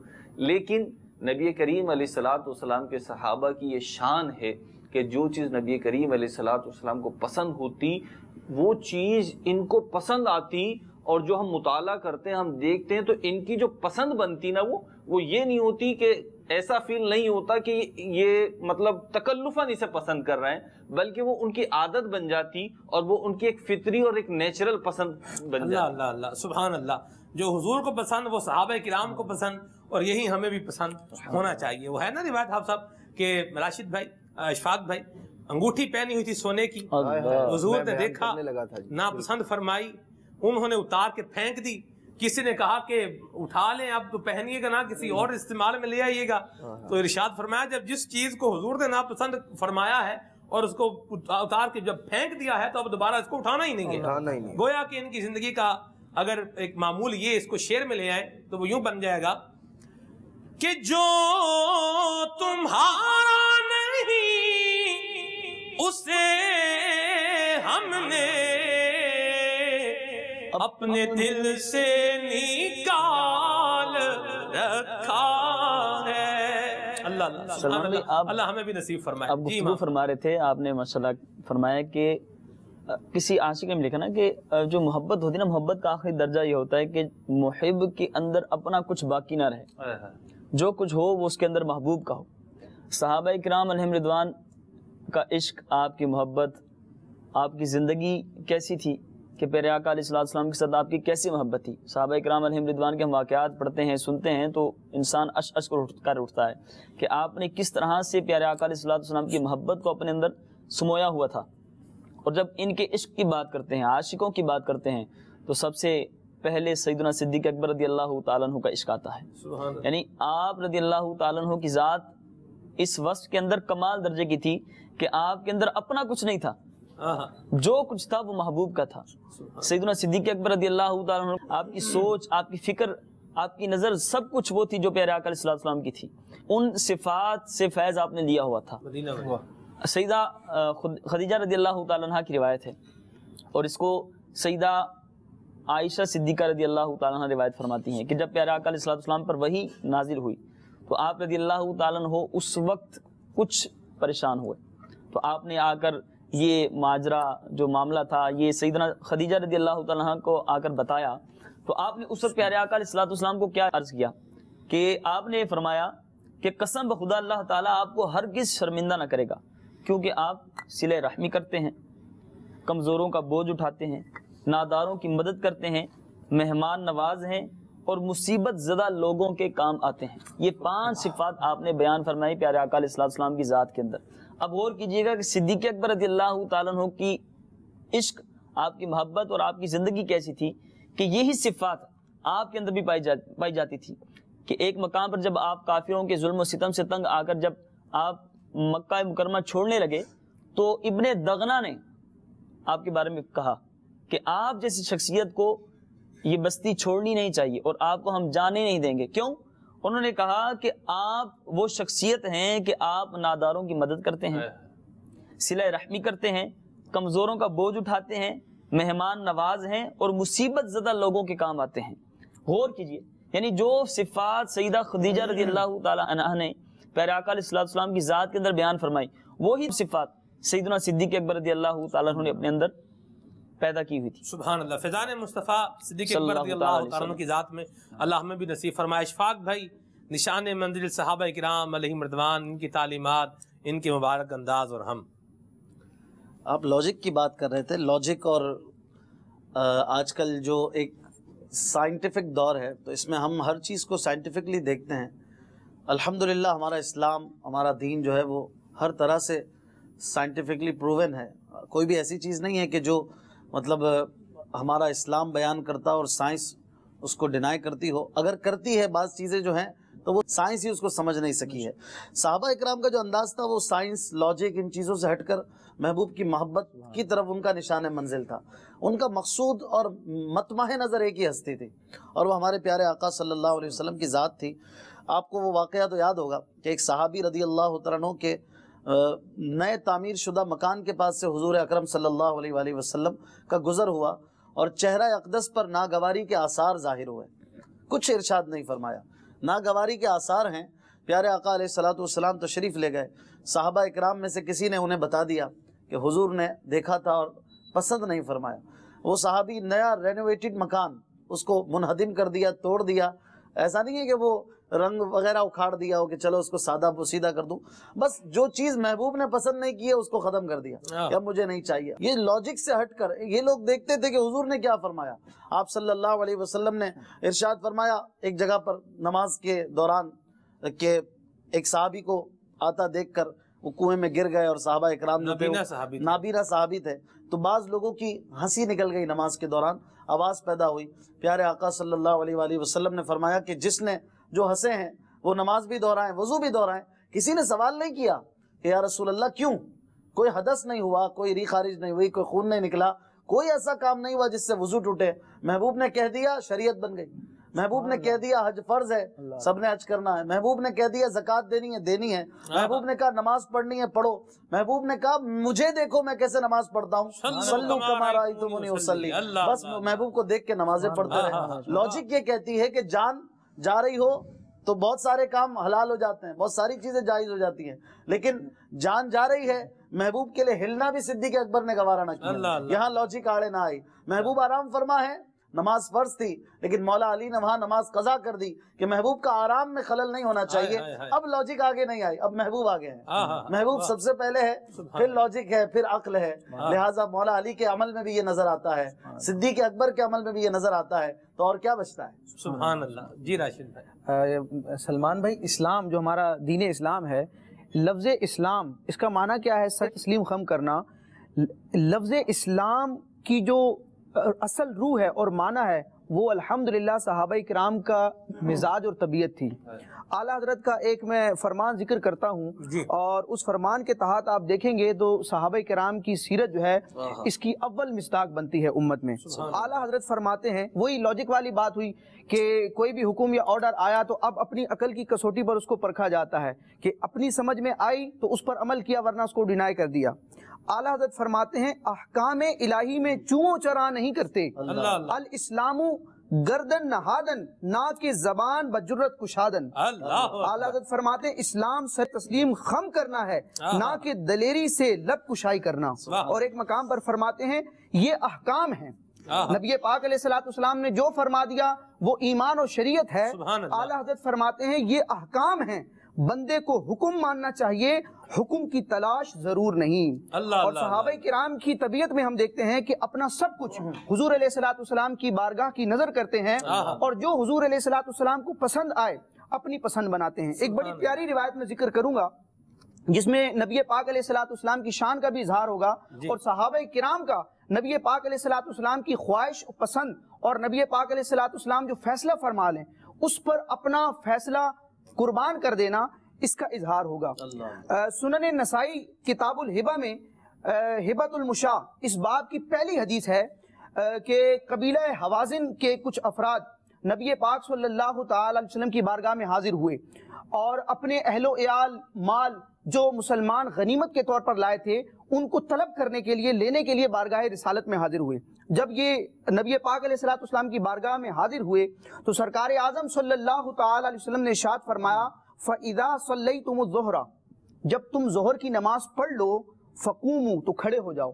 لیکن نبی کریم علیہ الصلوۃ والسلام کے صحابہ کی یہ شان ہے کہ جو چیز نبی کریم علیہ الصلوۃ والسلام کو پسند ہوتی وہ چیز ان کو پسند آتی، اور جو ہم مطالعہ کرتے ہیں، ہم دیکھتے ہیں تو ان کی جو پسند بنتی نا وہ یہ نہیں ہوتی کہ ایسا فیل نہیں ہوتا کہ یہ مطلب تکلفاً اسے پسند کر رہے ہیں، بلکہ وہ ان کی عادت بن جاتی اور وہ ان کی ایک فطری اور ایک نیچرل پسند بن جاتی۔ اللہ اللہ سبحان اللہ، جو حضور کو پسند وہ صحابہ کرام کو پسند، اور یہی ہمیں بھی پسند ہونا چاہیے۔ وہ ہے نا روایت آپ صاحب کہ راشد بھائی، اشفاق بھائی، انگوٹھی پہنی ہوئی تھی سونے کی، حضور نے دیکھا، ناپسند فرمائی، انہوں نے اتار کے پھینک دی، کسی نے کہا کہ اٹھا لیں اب تو پہنیے گا نا، کسی اور استعمال میں لے آئیے گا، تو ارشاد فرمایا جب جس چیز کو حضور نے ناپسند فرمایا ہے اور اس کو اتار کے جب پھینک دیا ہے تو اب دوبارہ اس کو اٹھانا ہی نہیں ہے۔ گویا کہ ان کی زندگی کا اگر ایک معمول یہ اس کو شعر میں لے آئے تو وہ یوں بن جائے گا کہ جو تمہارا نہیں اسے ہم نے اپنے دل سے نکال رکھا ہے۔ اللہ اللہ ہمیں بھی نصیب فرمائے۔ آپ گفتگو فرما رہے تھے، آپ نے ماشاءاللہ فرمایا کہ کسی عاشق نے لکھا نا کہ جو محبت ہوتی ہے نا، محبت کا آخری درجہ یہ ہوتا ہے کہ محب کے اندر اپنا کچھ باقی نہ رہے، جو کچھ ہو وہ اس کے اندر محبوب کا ہو۔ صحابہ کرام علیہم رضوان کا عشق، آپ کی محبت، آپ کی زندگی کیسی تھی، کہ پیارے آقا علیہ السلام کے ساتھ آپ کی کیسی محبت تھی. صحابہ کرام علیہم رضوان کے ہم واقعات پڑھتے ہیں، سنتے ہیں تو انسان اش کر اٹھتا ہے کہ آپ نے کس طرح سے پیارے آقا علیہ السلام کی محبت کو اپنے اندر سمویا ہوا تھا. اور جب ان کے عشق کی بات کرتے ہیں، عاشقوں کی بات کرتے ہیں، تو سب سے پہلے سیدنا صدیق اکبر رضی اللہ تعالیٰ عنہ کا عشق آتا ہے. یعنی آپ رضی اللہ تعالیٰ عنہ کی ذات اس وصف کے اندر کمال درجے کی تھی کہ آپ کے اندر اپنا کچھ نہیں تھا، جو کچھ تھا وہ محبوب کا تھا. سیدنا صدیق اکبر رضی اللہ تعالیٰ عنہ، آپ کی سوچ، آپ کی فکر، آپ کی نظر، سب کچھ وہ تھی جو پیارے آقا علیہ السلام کی تھی. ان صفات سے فیض آپ نے لیا ہوا تھا. سیدہ خدیجہ رضی اللہ تعالیٰ عنہ کی روایت ہے، اور اس کو سیدہ عائشہ صدیقہ رضی اللہ تعالیٰ عنہ روایت فرماتی ہیں کہ جب پیارے آقا علیہ السلام پر وحی نازل ہوئی تو آپ رضی اللہ تعالیٰ عنہ اس وقت کچھ پریشان ہوئے. تو آپ نے آ کر یہ ماجرا جو معاملہ تھا یہ سیدنا خدیجہ رضی اللہ تعالیٰ عنہ کو آ کر بتایا. تو آپ نے اس وقت پیارے آقا علیہ السلام کو کیا عرض کیا کہ آپ نے فرمایا کہ قسم بخدا اللہ تعالیٰ آپ کو ہرگز شرمندہ نہ کرے گا، کیونکہ آپ صلہ رحمی کرتے ہیں، کمزوروں کا بوجھ اٹھاتے ہیں، ناداروں کی مدد کرتے ہیں، مہمان نواز ہیں، اور مصیبت زدہ لوگوں کے کام آتے ہیں. یہ 5 صفات آپ نے بیان فرمائی پیارے آقا علیہ السلام کی ذات کے اندر. اب غور کیجئے گا کہ صدیق اکبر رضی اللہ تعالیٰ عنہ کی عشق، آپ کی محبت اور آپ کی زندگی کیسی تھی کہ یہی صفات آپ کے اندر بھی پائی جاتی تھی. کہ ایک مقام پر جب آپ کافروں کے ظلم و ستم سے تنگ آ کر جب آپ مکہ مکرمہ چھوڑنے لگے تو ابن دغنہ نے آپ کے بارے میں کہا کہ آپ جیسی شخصیت کو یہ بستی چھوڑنی نہیں چاہیے اور آپ کو ہم جانے نہیں دیں گے. کیوں؟ انہوں نے کہا کہ آپ وہ شخصیت ہیں کہ آپ ناداروں کی مدد کرتے ہیں، صلہ رحمی کرتے ہیں، کمزوروں کا بوجھ اٹھاتے ہیں، مہمان نواز ہیں، اور مصیبت زدہ لوگوں کے کام آتے ہیں. غور کیجئے، یعنی جو صفات سیدہ خدیجہ رضی اللہ تعالی عنہا نے پیارے آقا علیہ السلام کی ذات کے اندر بیان فرمائی، وہی صفات سیدنا صدیق اکبر رضی اللہ تعالیٰ عنہ نے اپنے اندر پیدا کی ہوئی تھی. سبحان اللہ. فیضان مصطفیٰ صدیق اکبر رضی اللہ تعالیٰ عنہ کی ذات میں اللہ ہمیں بھی نصیب فرمائے. اشفاق بھائی، نشان منزل صحابہ کرام علیہم رضوان، ان کی تعلیمات، ان کے مبارک انداز. اور ہم آپ لاجک کی بات کر رہے تھے، لاجک، اور آج کل جو ایک سائنٹیفک دور ہے تو اس میں ہم ہر چیز کو سائنٹیفکلی دیکھتے ہیں. الحمدللہ ہمارا اسلام، ہمارا دین جو ہے وہ ہر طرح سے سائنٹیفکلی پروون ہے. کوئی بھی ایسی چیز نہیں ہے کہ جو مطلب ہمارا اسلام بیان کرتا اور سائنس اس کو ڈینائی کرتی ہو. اگر کرتی ہے بعض چیزیں جو ہیں تو وہ سائنس ہی اس کو سمجھ نہیں سکی ہے. صحابہ اکرام کا جو انداز تھا وہ سائنس، لاجک، ان چیزوں سے ہٹ کر محبوب کی محبت کی طرف ان کا نشان منزل تھا. ان کا مقصود اور مطمع نظر ایک ہی ہستی تھی، اور وہ ہمارے پیارے آقا صلی اللہ علیہ وسلم کی ذات تھی. آپ کو وہ واقعہ تو یاد ہوگا کہ ایک صحابی رضی اللہ تعالیٰ عنہ کے نئے تعمیر شدہ مکان کے پاس سے حضور اکرم صلی اللہ علیہ وآلہ وسلم کا گزر ہوا اور چہرہ اقدس پر ناگواری کے آثار ظاہر ہوئے. کچھ ارشاد نہیں فرمایا، ناگواری کے آثار ہیں. پیارے آقا علیہ الصلوۃ والسلام تشریف لے گئے. صحابہ اکرام میں سے کسی نے انہیں بتا دیا کہ حضور نے دیکھا تھا اور پسند نہیں فرمایا. وہ صحابی نیا رینوویٹڈ مکان اس کو منہدم کر دیا، توڑ دیا. ایسا نہیں ہے کہ وہ رنگ وغیرہ اکھاڑ دیا ہو کہ چلو اس کو سادہ پوسیدہ کر دوں، بس جو چیز محبوب نے پسند نہیں کی ہے اس کو ختم کر دیا کہ اب مجھے نہیں چاہیے. یہ لاجک سے ہٹ کر یہ لوگ دیکھتے تھے کہ حضور نے کیا فرمایا. آپ صلی اللہ علیہ وسلم نے ارشاد فرمایا ایک جگہ پر نماز کے دوران کہ ایک صحابی کو آتا دیکھ کر وہ کنویں میں گر گئے، اور صحابہ اکرام نابینا صحابی تھے. تو بعض لوگوں کی ہنسی نکل گئی نماز کے دوران، آواز پیدا ہوئی. پیارے آقا صلی اللہ علیہ وآلہ وسلم نے فرمایا کہ جس نے جو ہنسے ہیں وہ نماز بھی دہرائیں، وضو بھی دہرائیں. کسی نے سوال نہیں کیا کہ یا رسول اللہ کیوں؟ کوئی حدث نہیں ہوا، کوئی ری خارج نہیں ہوئی، کوئی خون نہیں نکلا، کوئی ایسا کام نہیں ہوا جس سے وضو ٹوٹے. محبوب نے کہہ دیا شریعت بن گئی. محبوب نے کہہ دیا حج فرض ہے، سب نے حج کرنا ہے. محبوب نے کہہ دیا زکوٰۃ دینی ہے، دینی ہے. محبوب نے کہا نماز پڑھنی ہے، پڑھو. محبوب نے کہا مجھے دیکھو میں کیسے نماز پڑھتا ہوں، صلو کما رأیتمونی اصلی. بس محبوب کو دیکھ کے نمازیں پڑھتے رہے. لاجک یہ کہتی ہے کہ جان جا رہی ہو تو بہت سارے کام حلال ہو جاتے ہیں، بہت ساری چیزیں جائز ہو جاتی ہیں، لیکن جان جا رہی ہے محبوب کے لیے ہلنا بھی صدیق اکبر نے گوارا نہ کیا. یہاں لاجک آڑے نہ آئی. محبوب آرام فرما ہے، نماز فرض تھی لیکن مولا علی نے وہاں نماز قضا کر دی کہ محبوب کا آرام میں خلل نہیں ہونا چاہیے. اب لاجک آگے نہیں آئی, اب محبوب آگے ہے. محبوب سب سے پہلے ہے, پھر لاجک ہے, پھر عقل ہے. لہٰذا مولا علی کے عمل میں بھی یہ نظر آتا ہے, صدیق اکبر کے عمل میں بھی یہ نظر آتا ہے, تو اور کیا بچتا ہے؟ سبحان اللہ. جی راشد بھائی. سلمان بھائی, اسلام جو ہمارا دین اسلام ہے, لفظ اسلام اس کا معنی کیا ہے؟ سر تسلیم خم کرنا. لفظ اسلام کی جو اصل روح ہے اور معنی ہے وہ الحمدللہ صحابہ کرام کا مزاج اور طبیعت تھی. اعلیٰ حضرت کا ایک میں فرمان ذکر کرتا ہوں, اور اس فرمان کے تحت آپ دیکھیں گے تو صحابہ کرام کی سیرت جو ہے اس کی اول مصداق بنتی ہے امت میں. اعلیٰ حضرت فرماتے ہیں, وہی لاجک والی بات ہوئی کہ کوئی بھی حکم یا آرڈر آیا تو اب اپنی عقل کی کسوٹی پر اس کو پرکھا جاتا ہے کہ اپنی سمجھ میں آئی تو اس پر عمل کیا, ورنہ اس کو ڈینائی کر دیا. اعلیٰ حضرت فرماتے ہیں احکام الہی میں چوں چرا نہیں کرتے. الاسلام گردن نہادن, ناک کی زبان بجرت کشادن. اعلیٰ حضرت فرماتے ہیں اسلام سر تسلیم خم کرنا ہے, نہ کہ دلیری سے لب کشائی کرنا. اور ایک مقام پر فرماتے ہیں یہ احکام ہیں. نبی پاک علیہ الصلوۃ والسلام نے جو فرما دیا وہ ایمان اور شریعت ہے. اعلیٰ حضرت فرماتے ہیں یہ احکام ہیں, بندے کو حکم ماننا چاہیے, حکم کی تلاش ضرور نہیں. اور صحابہ کرام کی طبیعت میں ہم دیکھتے ہیں کہ اپنا سب کچھ حضور علیہ الصلوۃ والسلام کی بارگاہ کی نظر کرتے ہیں, اور جو حضور علیہ الصلوۃ والسلام کو پسند آئے اپنی پسند بناتے ہیں. ایک بڑی پیاری روایت میں ذکر کروں گا جس میں نبی پاک علیہ الصلوۃ والسلام کی شان کا بھی اظہار ہوگا, اور صحابہ کرام کا نبی پاک علیہ الصلوۃ والسلام کی خواہش پسند اور نبی پاک علیہ الصلوۃ والسلام جو فیصلہ فرما لیں اس پر اپنا فیصلہ قربان کر دینا, اس کا اظہار ہوگا. سنن نسائی کتاب الہبہ میں ہبۃ المشاء اس باب کی پہلی حدیث ہے کہ قبیلہ حوازن کے کچھ افراد نبی پاک صلی اللہ تعالی علیہ وسلم کی بارگاہ میں حاضر ہوئے اور اپنے اہل و عیال مال جو مسلمان غنیمت کے طور پر لائے تھے ان کو طلب کرنے کے لیے, لینے کے لیے بارگاہ رسالت میں حاضر ہوئے. جب یہ نبی پاک علیہ الصلوۃ والسلام کی بارگاہ میں حاضر ہوئے تو سرکار اعظم صلی اللہ تعالی علیہ وسلم نے ارشاد فرمایا فَإِذَا صَلَّيْتُمُ الظُّهْرَ, جب تم ظہر کی نماز پڑھ لو, فَقُومُوا, تو کھڑے ہو جاؤ,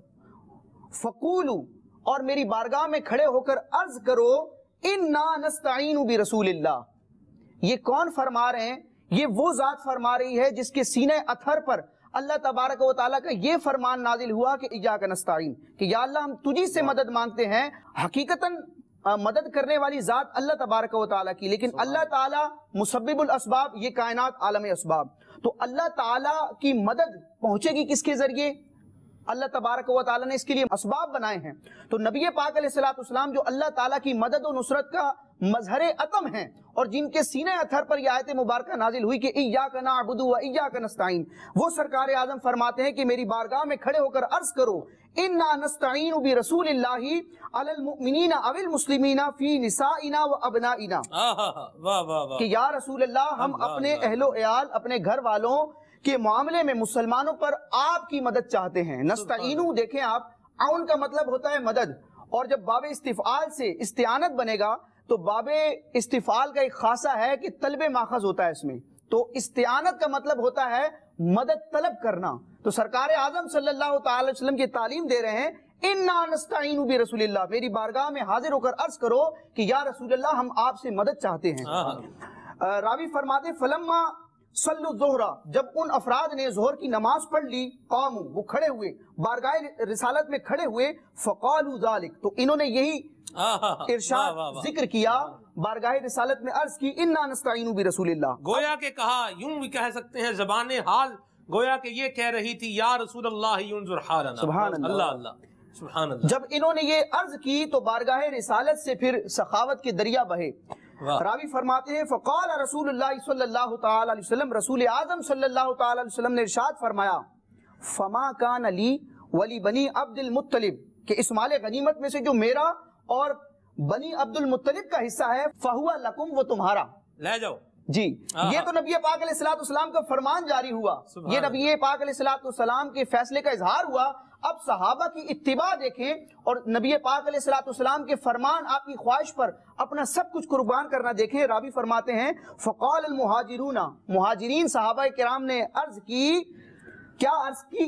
فَقُولُوا, اور میری بارگاہ میں کھڑے ہو کر عرض کرو اِنَّا نَسْتَعِينُ بِرَسُولِ اللَّهِ. یہ کون فرما رہے ہیں؟ یہ وہ ذات فرما رہی ہے جس کے سینے اتھر پر اللہ تبارک و تعالیٰ کا یہ فرمان نازل ہوا کہ ایاک نستعین, کہ یا اللہ ہم تجھی سے مدد مانگتے ہیں. حقیقتاً مدد کرنے والی ذات اللہ تبارک و تعالیٰ کی, لیکن اللہ تعالیٰ مسبب الاسباب, یہ کائنات عالم اسباب. تو اللہ تعالیٰ کی مدد پہنچے گی کس کے ذریعے؟ اللہ تبارک و تعالیٰ نے اس کے لیے اسباب بنائے ہیں. تو نبی پاک علیہ الصلوۃ والسلام جو اللہ تعالیٰ کی مدد و نصرت کا مظہر عتم ہیں اور جن کے سینے اتھر پر یہ آیت مبارکہ نازل ہوئی کہ ایاک نعبد و ایاک نستعین, وہ سرکار اعظم فرماتے ہیں کہ میری بارگاہ میں کھڑے ہو کر عرض کرو انا نستعین برسول اللہ علی المؤمنین او المسلمین فی نسائنا و ابنائنا, کہ یا رسول اللہ ہم اپنے اہل و عیال, اپنے گھر والوں کے معاملے میں مسلمانوں پر آپ کی مدد چاہتے ہیں. نستعینو دیکھیں آپ, عون کا مطلب ہوتا ہے مدد, اور جب باب استفعال سے استعانت بنے گا تو باب استفعال کا ایک خاصہ ہے کہ طلب ماخذ ہوتا ہے اس میں, تو استعانت کا مطلب ہوتا ہے مدد طلب کرنا. تو سرکار اعظم صلی اللہ تعالی علیہ وسلم کی تعلیم دے رہے ہیں انا نستعین برسول اللہ, میری بارگاہ میں حاضر ہو کر عرض کرو کہ یا رسول اللہ ہم آپ سے مدد چاہتے ہیں. راوی فرماتے فلما صلوا الظہر, جب ان افراد نے ظہر کی نماز پڑھ لی, قاموا, وہ کھڑے ہوئے, بارگاہ رسالت میں کھڑے ہوئے, فقالوا ذلك, تو انہوں نے یہی ارشاد ذکر کیا, بارگاہ رسالت میں عرض کی انا نستعین برسول اللہ. گویا کہ کہا, یوں بھی کہہ سکتے ہیں زبان حال, گویا کہ یہ کہہ رہی تھی یا رسول اللہ ینظر حالنا. سبحان اللہ, اللہ سبحان اللہ. جب انہوں نے یہ عرض کی تو بارگاہ رسالت سے پھر سخاوت کے دریا بہے. راوی فرماتے ہیں فقال رسول اللہ صلی اللہ تعالی علیہ وسلم, رسول اعظم صلی اللہ تعالی علیہ وسلم نے ارشاد فرمایا فما کان لی ولی بنی عبد المطلب, کہ اس مال غنیمت میں سے جو میرا اور بنی عبد المطلب کا حصہ ہے فہو لکم, وہ تمہارا, لے جاؤ. جی یہ تو نبی پاک علیہ الصلوۃ والسلام کا فرمان جاری ہوا, یہ نبی پاک علیہ الصلوۃ والسلام کے فیصلے کا اظہار ہوا. اب صحابہ کی اتباع دیکھیں اور نبی پاک علیہ الصلوۃ والسلام کے فرمان, آپ کی خواہش پر اپنا سب کچھ قربان کرنا دیکھیں. راوی فرماتے ہیں فقال المہاجرون, مہاجرین صحابہ کرام نے عرض کی, کیا عرض کی,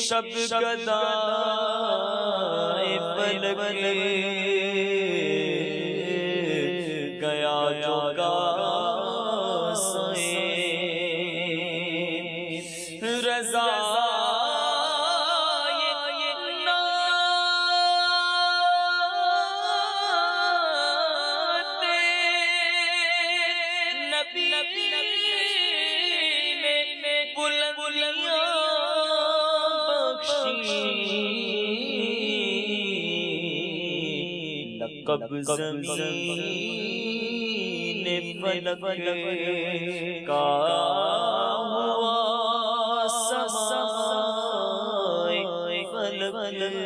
شب گدائے فلک گیا جو کاسے رضا کب زمین فلک کا ہوا سمائے فلک.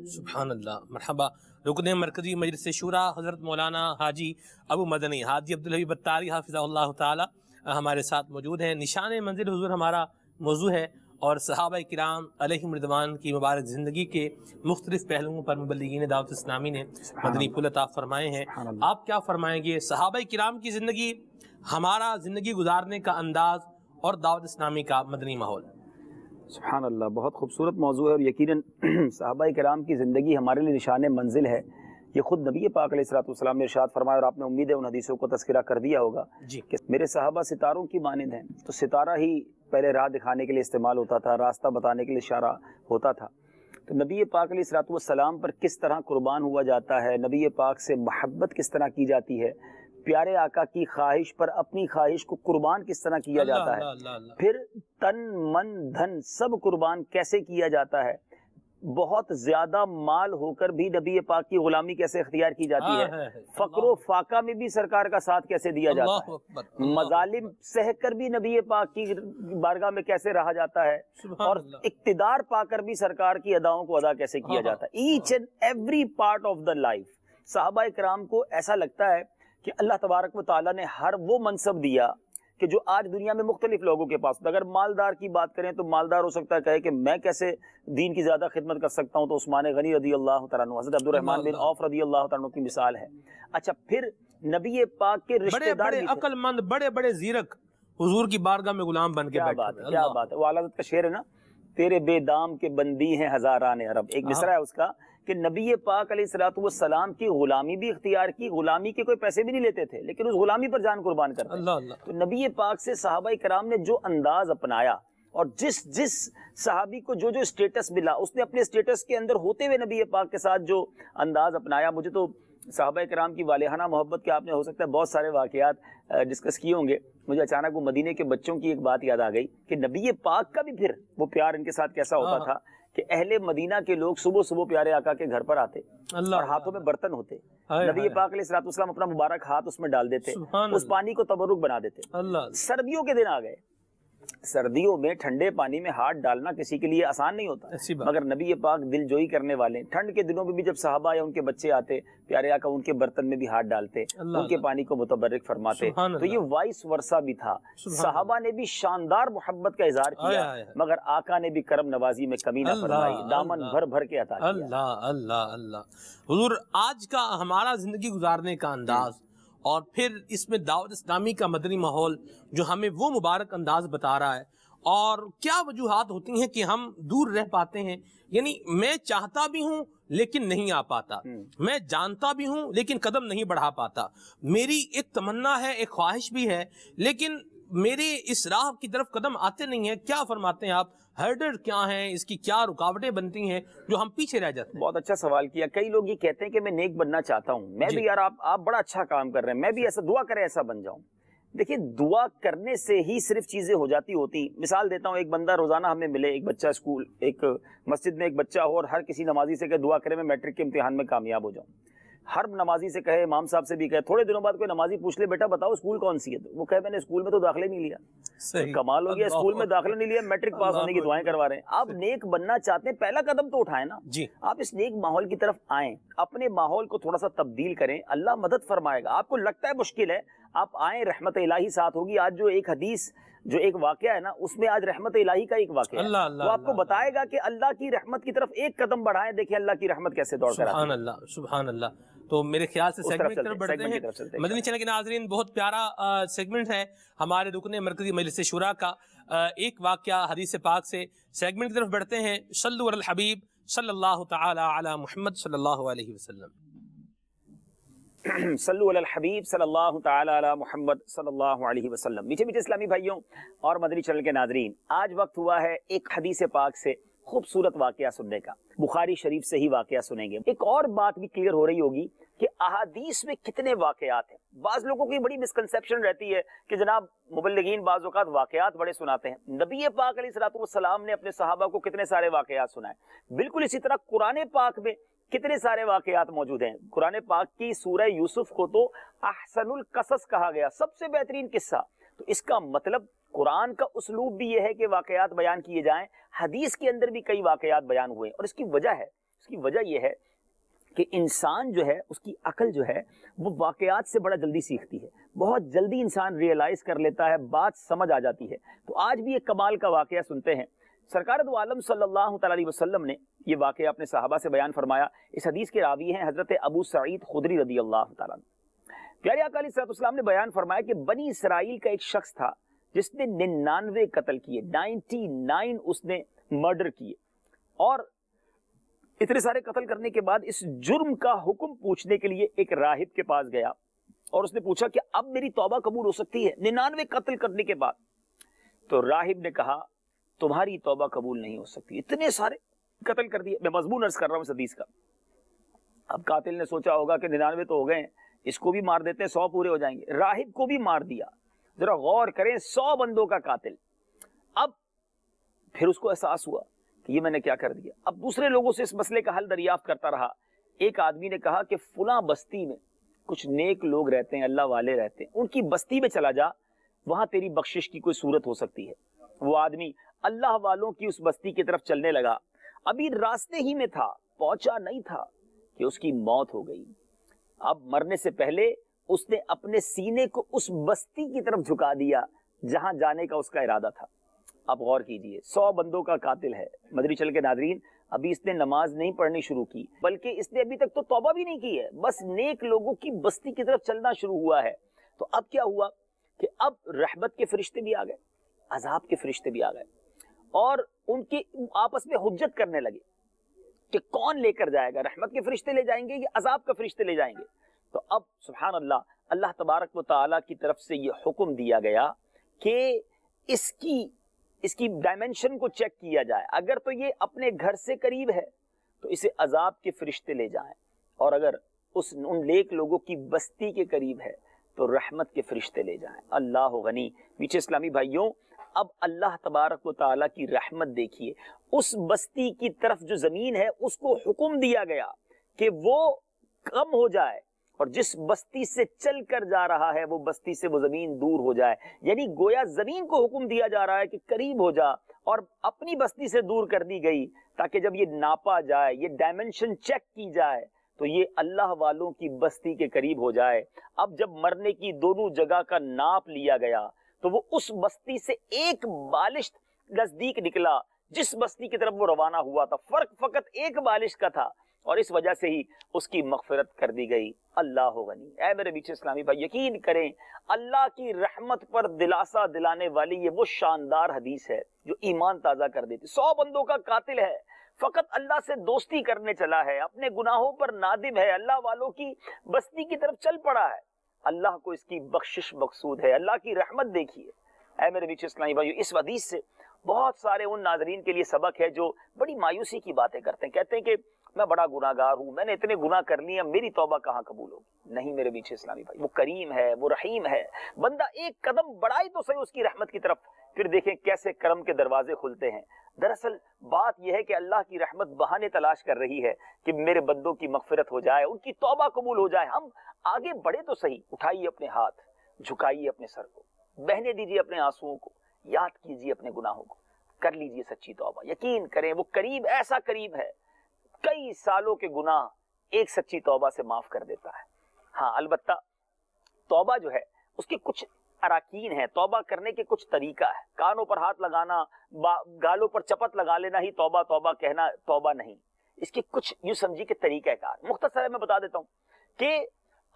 سبحان اللہ. مرحبا. رکن مرکزی مجلس شورا حضرت مولانا حاجی ابو مدنی حاجی عبدالحبیب اتاری حافظہ اللہ تعالی ہمارے ساتھ موجود ہیں. نشان منزل حضور ہمارا موضوع ہے اور صحابہ کرام علیہم رضوان کی مبارک زندگی کے مختلف پہلوؤں پر مبلغین دعوت اسلامی نے مدنی پھول عطا فرمائے ہیں. آپ کیا فرمائیں گے؟ صحابہ کرام کی زندگی، ہمارا زندگی گزارنے کا انداز اور دعوت اسلامی کا مدنی ماحول. سبحان اللہ، بہت خوبصورت موضوع ہے اور یقیناً صحابہ کرام کی زندگی ہمارے لیے نشان منزل ہے. یہ خود نبی پاک علیہ الصلوۃ والسلام نے ارشاد فرمایا اور آپ نے امید ہے ان حدیثوں کو تذکرہ کر دیا ہوگا کہ میرے صحابہ ستاروں کی مانند ہیں. تو ستارہ ہی پہلے راہ دکھانے کے لیے استعمال ہوتا تھا، راستہ بتانے کے لیے اشارہ ہوتا تھا. تو نبی پاک علیہ الصلوۃ والسلام پر کس طرح قربان ہوا جاتا ہے، نبی پاک سے محبت کس طرح کی جاتی ہے، پیارے آقا کی خواہش پر اپنی خواہش کو قربان کس طرح کیا جاتا ہے، پھر تن من دھن سب قربان کیسے کیا جاتا ہے، بہت زیادہ مال ہو کر بھی نبی پاک کی غلامی کیسے اختیار کی جاتی ہے، فقر و فاقہ میں بھی سرکار کا ساتھ کیسے دیا جاتا ہے، مظالم سہ کر بھی نبی پاک کی بارگاہ میں کیسے رہا جاتا ہے، اور اقتدار پا کر بھی سرکار کی اداؤں کو ادا کیسے کیا جاتا ہے. Each and every part of the life صحابہ کرام کو ایسا لگتا ہے کہ اللہ تبارک و تعالیٰ نے ہر وہ منصب دیا کہ جو آج دنیا میں مختلف لوگوں کے پاس. اگر مالدار کی بات کریں تو مالدار ہو سکتا ہے کہے کہ میں کیسے دین کی زیادہ خدمت کر سکتا ہوں، تو عثمان غنی رضی اللہ تعالیٰ عنہ، حضرت عبدالرحمن بن عوف رضی اللہ تعالیٰ عنہ کی مثال ہے. اچھا، پھر نبی پاک کے رشتہ دار بڑے عقل مند، بڑے بڑے زیرک حضور کی بارگاہ میں غلام بن کے بیٹھے. کیا بات ہے. وہ اعلیٰ حضرت کا شعر ہے نا، تیرے بے دام کے بندی ہیں ہزاران عرب. ایک مصرع ہے اس کا کہ نبی پاک علیہ الصلوۃ والسلام کی غلامی بھی اختیار کی، غلامی کے کوئی پیسے بھی نہیں لیتے تھے لیکن اس غلامی پر جان قربان کرتے. تو نبی پاک سے صحابہ کرام نے جو انداز اپنایا اور جس صحابی کو جو اسٹیٹس ملا، اس نے اپنے اسٹیٹس کے اندر ہوتے ہوئے نبی پاک کے ساتھ جو انداز اپنایا. مجھے تو صحابہ کرام کی والہانہ محبت کے آپ نے ہو سکتا ہے بہت سارے واقعات ڈسکس کیے ہوں گے. مجھے اچانک وہ مدینے کے بچوں کی ایک بات یاد آ گئی کہ نبی پاک کا بھی پھر وہ پیار ان کے ساتھ کیسا ہوتا تھا کہ اہل مدینہ کے لوگ صبح صبح پیارے آقا کے گھر پر آتے اور ہاتھوں میں برتن ہوتے. نبی پاک علیہ الصلوۃ والسلام اپنا مبارک ہاتھ اس میں ڈال دیتے، اس پانی کو تبرک بنا دیتے. سردیوں کے دن آ گئے، سردیوں میں ٹھنڈے پانی میں ہاتھ ڈالنا کسی کے لیے آسان نہیں ہوتا، مگر نبی پاک دل جوئی کرنے والے. ٹھنڈ کے دنوں میں بھی جب صحابہ یا ان کے بچے آتے، پیارے آقا ان کے برتن میں بھی ہاتھ ڈالتے، ان کے پانی کو متبرک فرماتے. تو یہ وائس ورثہ بھی تھا. صحابہ نے بھی شاندار محبت کا اظہار کیا، مگر آقا نے بھی کرم نوازی میں کمی نہ فرمائی، دامن بھر بھر کے عطا کیا. اللہ اللہ اللہ. حضور آج کا ہمارا زندگی گزارنے کا انداز اور پھر اس میں دعوت اسلامی کا مدنی ماحول جو ہمیں وہ مبارک انداز بتا رہا ہے، اور کیا وجوہات ہوتی ہیں کہ ہم دور رہ پاتے ہیں. یعنی میں چاہتا بھی ہوں لیکن نہیں آ پاتا، میں جانتا بھی ہوں لیکن قدم نہیں بڑھا پاتا. میری ایک تمنا ہے، ایک خواہش بھی ہے، لیکن میرے اس راہ کی طرف قدم آتے نہیں ہیں. کیا فرماتے ہیں آپ؟ ہرڈر کیا ہیں، اس کی کیا رکاوٹیں بنتی ہیں جو ہم پیچھے رہ جاتے ہیں؟ بہت اچھا سوال کیا. کئی لوگ یہ کہتے ہیں کہ میں نیک بننا چاہتا ہوں، میں بھی یار آپ بڑا اچھا کام کر رہے ہیں، میں بھی ایسا دعا کریں ایسا بن جاؤں. دیکھیے، دعا کرنے سے ہی صرف چیزیں ہو جاتی ہوتی. مثال دیتا ہوں، ایک بندہ روزانہ ہمیں ملے، ایک بچہ اسکول، ایک مسجد میں ایک بچہ ہو اور ہر کسی نمازی سے کہ دعا کرے میں میٹرک کے امتحان میں کامیاب ہو جاؤں. ہر نمازی سے کہے، امام صاحب سے بھی کہے. تھوڑے دنوں بعد کوئی نمازی پوچھ لے بیٹا بتاؤ اسکول کون سی ہے، وہ کہے میں نے اسکول میں تو داخلہ نہیں لیا. کمال ہو گیا، اسکول میں داخلہ نہیں لیا، میٹرک پاس ہونے کی دعائیں کروا رہے ہیں. آپ نیک بننا چاہتے ہیں، پہلا قدم تو اٹھائیں نا. آپ اس نیک ماحول کی طرف آئیں، اپنے ماحول کو تھوڑا سا تبدیل کریں، اللہ مدد فرمائے گا. آپ کو لگتا ہے مشکل ہے، آپ آئیں، رحمت الہی ساتھ ہوگی. آج جو ایک حدیث، جو ایک واقعہ ہے نا، اس میں آج رحمت الہی کا ایک واقعہ ہے، وہ آپ کو بتائے گا کہ اللہ کی رحمت کی طرف ایک قدم بڑھائیں، دیکھیں اللہ کی رحمت کیسے دوڑ کر آتی ہے. سبحان اللہ، سبحان اللہ. تو میرے خیال سے اس سیگمنٹ کی طرف چلتے بڑھتے ہیں، ہیں۔ segment کی طرف چلتے ہیں۔ مدنی چینل کے ناظرین، بہت پیارا سیگمنٹ ہے ہمارے رکن مرکزی مجلس شورا کا، ایک واقعہ حدیث پاک سے۔ سیگمنٹ کی طرف بڑھتے ہیں۔ صلو علی الحبیب صلی اللہ تعالی علی محمد صلی اللہ علیہ وسلم۔ صلو علی الحبیب صلی اللہ تعالی علی محمد صلی اللہ علیہ وسلم۔ میٹھے میٹھے اسلامی بھائیوں اور مدنی چینل کے ناظرین، آج وقت ہوا ہے ایک حدیث پاک سے خوبصورت واقعہ سننے کا۔ بخاری شریف سے ہی واقعہ سنیں گے۔ ایک اور بات بھی کلیئر ہو رہی ہوگی کہ احادیث میں کتنے واقعات ہیں۔ بعض لوگوں کی بڑی مسکنسیپشن رہتی ہے کہ جناب مبلغین بعض اوقات واقعات بڑے سناتے ہیں۔ نبی پاک علیہ الصلوۃ والسلام نے اپنے صحابہ کو کتنے سارے واقعات سنائے۔ بالکل اسی طرح قرآن پاک میں کتنے سارے واقعات موجود ہیں۔ قرآن پاک کی سورہ یوسف کو تو احسن القصص کہا گیا، سب سے بہترین قصہ۔ تو اس کا مطلب قرآن کا اسلوب بھی یہ ہے کہ واقعات بیان کیے جائیں۔ حدیث کے اندر بھی کئی واقعات بیان ہوئے، اور اس کی وجہ یہ ہے کہ انسان جو ہے، اس کی عقل جو ہے، وہ واقعات سے بڑا جلدی سیکھتی ہے، بہت جلدی انسان ریئلائز کر لیتا ہے، بات سمجھ آ جاتی ہے۔ تو آج بھی ایک کمال کا واقعہ سنتے ہیں۔ سرکار دو عالم صلی اللہ تعالی علیہ وسلم نے یہ واقعہ اپنے صحابہ سے بیان فرمایا۔ اس حدیث کے راوی ہیں حضرت ابو سعید خدری رضی اللہ تعالیٰ عنہ۔ پیارے آقا علیہ السلام نے بیان فرمایا کہ بنی اسرائیل کا ایک شخص تھا جس نے 99 قتل کیے، 99 اس نے مرڈر کیے، اور اتنے سارے قتل کرنے کے بعد اس جرم کا حکم پوچھنے کے لیے ایک راہب کے پاس گیا، اور اس نے پوچھا کہ اب میری توبہ قبول ہو سکتی ہے 99 قتل کرنے کے بعد؟ تو راہب نے کہا تمہاری توبہ قبول نہیں ہو سکتی، اتنے سارے قتل کر دیے۔ میں مضمون عرض کر رہا ہوں اس حدیث کا۔ اب قاتل نے سوچا ہوگا کہ 99 تو ہو گئے ہیں، اس کو بھی مار دیتے ہیں، 100 پورے ہو جائیں گے۔ راہب کو بھی مار دیا۔ ذرا غور کریں، 100 بندوں کا قاتل۔ اب پھر اس کو احساس ہوا کہ یہ میں نے کیا کر دیا۔ اب دوسرے لوگوں سے اس مسئلے کا حل دریافت کرتا رہا۔ ایک آدمی نے کہا کہ فلاں بستی میں کچھ نیک لوگ رہتے ہیں، اللہ والے رہتے ہیں، ان کی بستی میں چلا جا، وہاں تیری بخشش کی کوئی صورت ہو سکتی ہے۔ وہ آدمی اللہ والوں کی اس بستی کی طرف چلنے لگا۔ ابھی راستے ہی میں تھا، پہنچا نہیں تھا کہ اس کی موت ہو گئی۔ اب مرنے سے پہلے اس نے اپنے سینے کو اس بستی کی طرف جھکا دیا جہاں جانے کا اس کا ارادہ تھا۔ اب غور کیجئے، 100 بندوں کا قاتل ہے۔ مدنی چل کے ناظرین، ابھی اس نے نماز نہیں پڑھنی شروع کی، بلکہ اس نے ابھی تک تو توبہ بھی نہیں کی ہے، بس نیک لوگوں کی بستی کی طرف چلنا شروع ہوا ہے۔ تو اب کیا ہوا کہ اب رحمت کے فرشتے بھی آ گئے، عذاب کے فرشتے بھی آ گئے، اور ان کی آپس میں حجت کرنے لگے کہ کون لے کر جائے گا، رحمت کے فرشتے لے جائیں گے یا عذاب کے فرشتے لے جائیں گے۔ تو اب سبحان اللہ، اللہ تبارک و تعالی کی طرف سے یہ حکم دیا گیا کہ اس کی ڈائمنشن کو چیک کیا جائے۔ اگر تو یہ اپنے گھر سے قریب ہے تو اسے عذاب کے فرشتے لے جائیں، اور اگر ان نیک لوگوں کی بستی کے قریب ہے تو رحمت کے فرشتے لے جائیں۔ اللہ غنی۔ میٹھے اسلامی بھائیوں، اب اللہ تبارک و تعالیٰ کی رحمت دیکھیے، اس بستی کی طرف جو زمین ہے اس کو حکم دیا گیا کہ وہ کم ہو جائے، اور جس بستی سے چل کر جا رہا ہے وہ بستی سے وہ زمین دور ہو جائے۔ یعنی گویا زمین کو حکم دیا جا رہا ہے کہ قریب ہو جا، اور اپنی بستی سے دور کر دی گئی تاکہ جب یہ ناپا جائے، یہ ڈائمنشن چیک کی جائے تو یہ اللہ والوں کی بستی کے قریب ہو جائے۔ اب جب مرنے کی دونوں جگہ کا ناپ لیا گیا تو وہ اس بستی سے ایک بالشت نزدیک نکلا جس بستی کی طرف وہ روانہ ہوا تھا۔ فرق فقط ایک بالشت کا تھا، اور اس وجہ سے ہی اس کی مغفرت کر دی گئی۔ اللہ غنی۔ اے میرے میٹھے اسلامی بھائی، یقین کریں اللہ کی رحمت پر دلاسا دلانے والی یہ وہ شاندار حدیث ہے جو ایمان تازہ کر دیتی۔ 100 بندوں کا قاتل ہے، فقط اللہ سے دوستی کرنے چلا ہے، اپنے گناہوں پر نادم ہے، اللہ والوں کی بستی کی طرف چل پڑا ہے، اللہ کو اس کی بخشش مقصود ہے، اللہ کی رحمت دیکھیے۔ اے میرے میٹھے اسلامی بھائیو، اس حدیث سے بہت سارے ان ناظرین کے لیے سبق ہے جو بڑی مایوسی کی باتیں کرتے ہیں، کہتے ہیں کہ میں بڑا گناہگار ہوں، میں نے اتنے گناہ کر لیے، میری توبہ کہاں قبول ہوگی؟ نہیں میرے میٹھے اسلامی بھائی، وہ کریم ہے، وہ رحیم ہے، بندہ ایک قدم بڑھائی تو صحیح اس کی رحمت کی طرف، پھر دیکھیں کیسے کرم کے دروازے کھلتے ہیں۔ دراصل بات یہ ہے کہ اللہ کی رحمت بہانے تلاش کر رہی ہے کہ میرے بندوں کی مغفرت ہو جائے، ان کی توبہ قبول ہو جائے۔ ہم آگے بڑھے تو صحیح، اٹھائیے اپنے ہاتھ، جھکائیے اپنے سر کو، بہنے دیجیے اپنے آنسوؤں کو، یاد کیجیے اپنے گناہوں کو، کر لیجیے سچی توبہ۔ یقین کریں وہ قریب، ایسا قریب ہے، کئی سالوں کے گناہ ایک سچی توبہ سے معاف کر دیتا ہے۔ ہاں البتہ توبہ جو ہے اس کے کچھ اراکین ہیں، توبہ کرنے کے کچھ طریقہ ہے۔ کانوں پر ہاتھ لگانا، گالوں پر چپت لگا لینا ہی توبہ توبہ کہنا توبہ نہیں، اس کے کچھ یوں سمجھی کہ طریقہ کار مختصر ہے، میں بتا دیتا ہوں کہ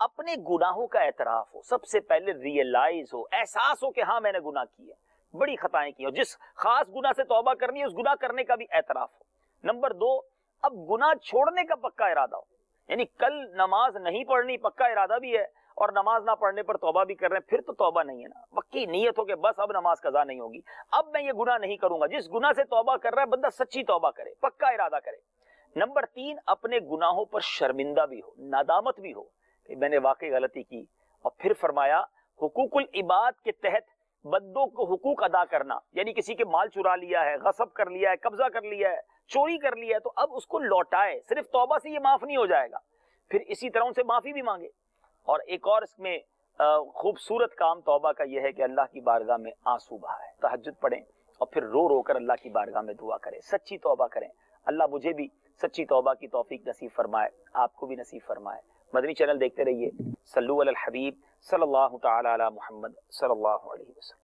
اپنے گناہوں کا اعتراف ہو، سب سے پہلے ریئلائز ہو، احساس ہو کہ ہاں میں نے گناہ کیے، بڑی خطائیں کی، اور جس خاص گناہ سے توبہ کرنی ہے اس گناہ کرنے کا بھی اعتراف ہو۔ نمبر 2، اب گناہ چھوڑنے کا پکا ارادہ ہو، یعنی کل نماز نہیں پڑھنی پکا ارادہ بھی ہے اور نماز نہ پڑھنے پر توبہ بھی کر رہے ہیں، پھر تو توبہ نہیں ہے نا، پکی نیت ہو کہ بس اب نماز قضا نہیں ہوگی، اب میں یہ گناہ نہیں کروں گا۔ جس گناہ سے توبہ کر رہا ہے بندہ سچی توبہ کرے، پکا ارادہ کرے۔ نمبر 3، اپنے گناہوں پر شرمندہ بھی ہو، ندامت بھی ہو کہ میں نے واقعی غلطی کی، اور پھر فرمایا حقوق العباد کے تحت بندوں کو حقوق ادا کرنا، یعنی کسی کے مال چرا لیا ہے، غصب کر لیا ہے، قبضہ کر لیا ہے، چوری کر لیا ہے، تو اب اس کو لوٹائے، صرف توبہ سے یہ معاف نہیں ہو جائے گا، پھر اسی طرح ان سے معافی بھی مانگے۔ اور ایک اور اس میں خوبصورت کام توبہ کا یہ ہے کہ اللہ کی بارگاہ میں آنسو بہائے، تہجد پڑھیں اور پھر رو رو کر اللہ کی بارگاہ میں دعا کریں، سچی توبہ کریں۔ اللہ مجھے بھی سچی توبہ کی توفیق نصیب فرمائے، آپ کو بھی نصیب فرمائے۔ مدنی چینل دیکھتے رہیے۔ صلو علی الحبیب صلی اللہ تعالی علی محمد صلی اللہ علیہ وسلم۔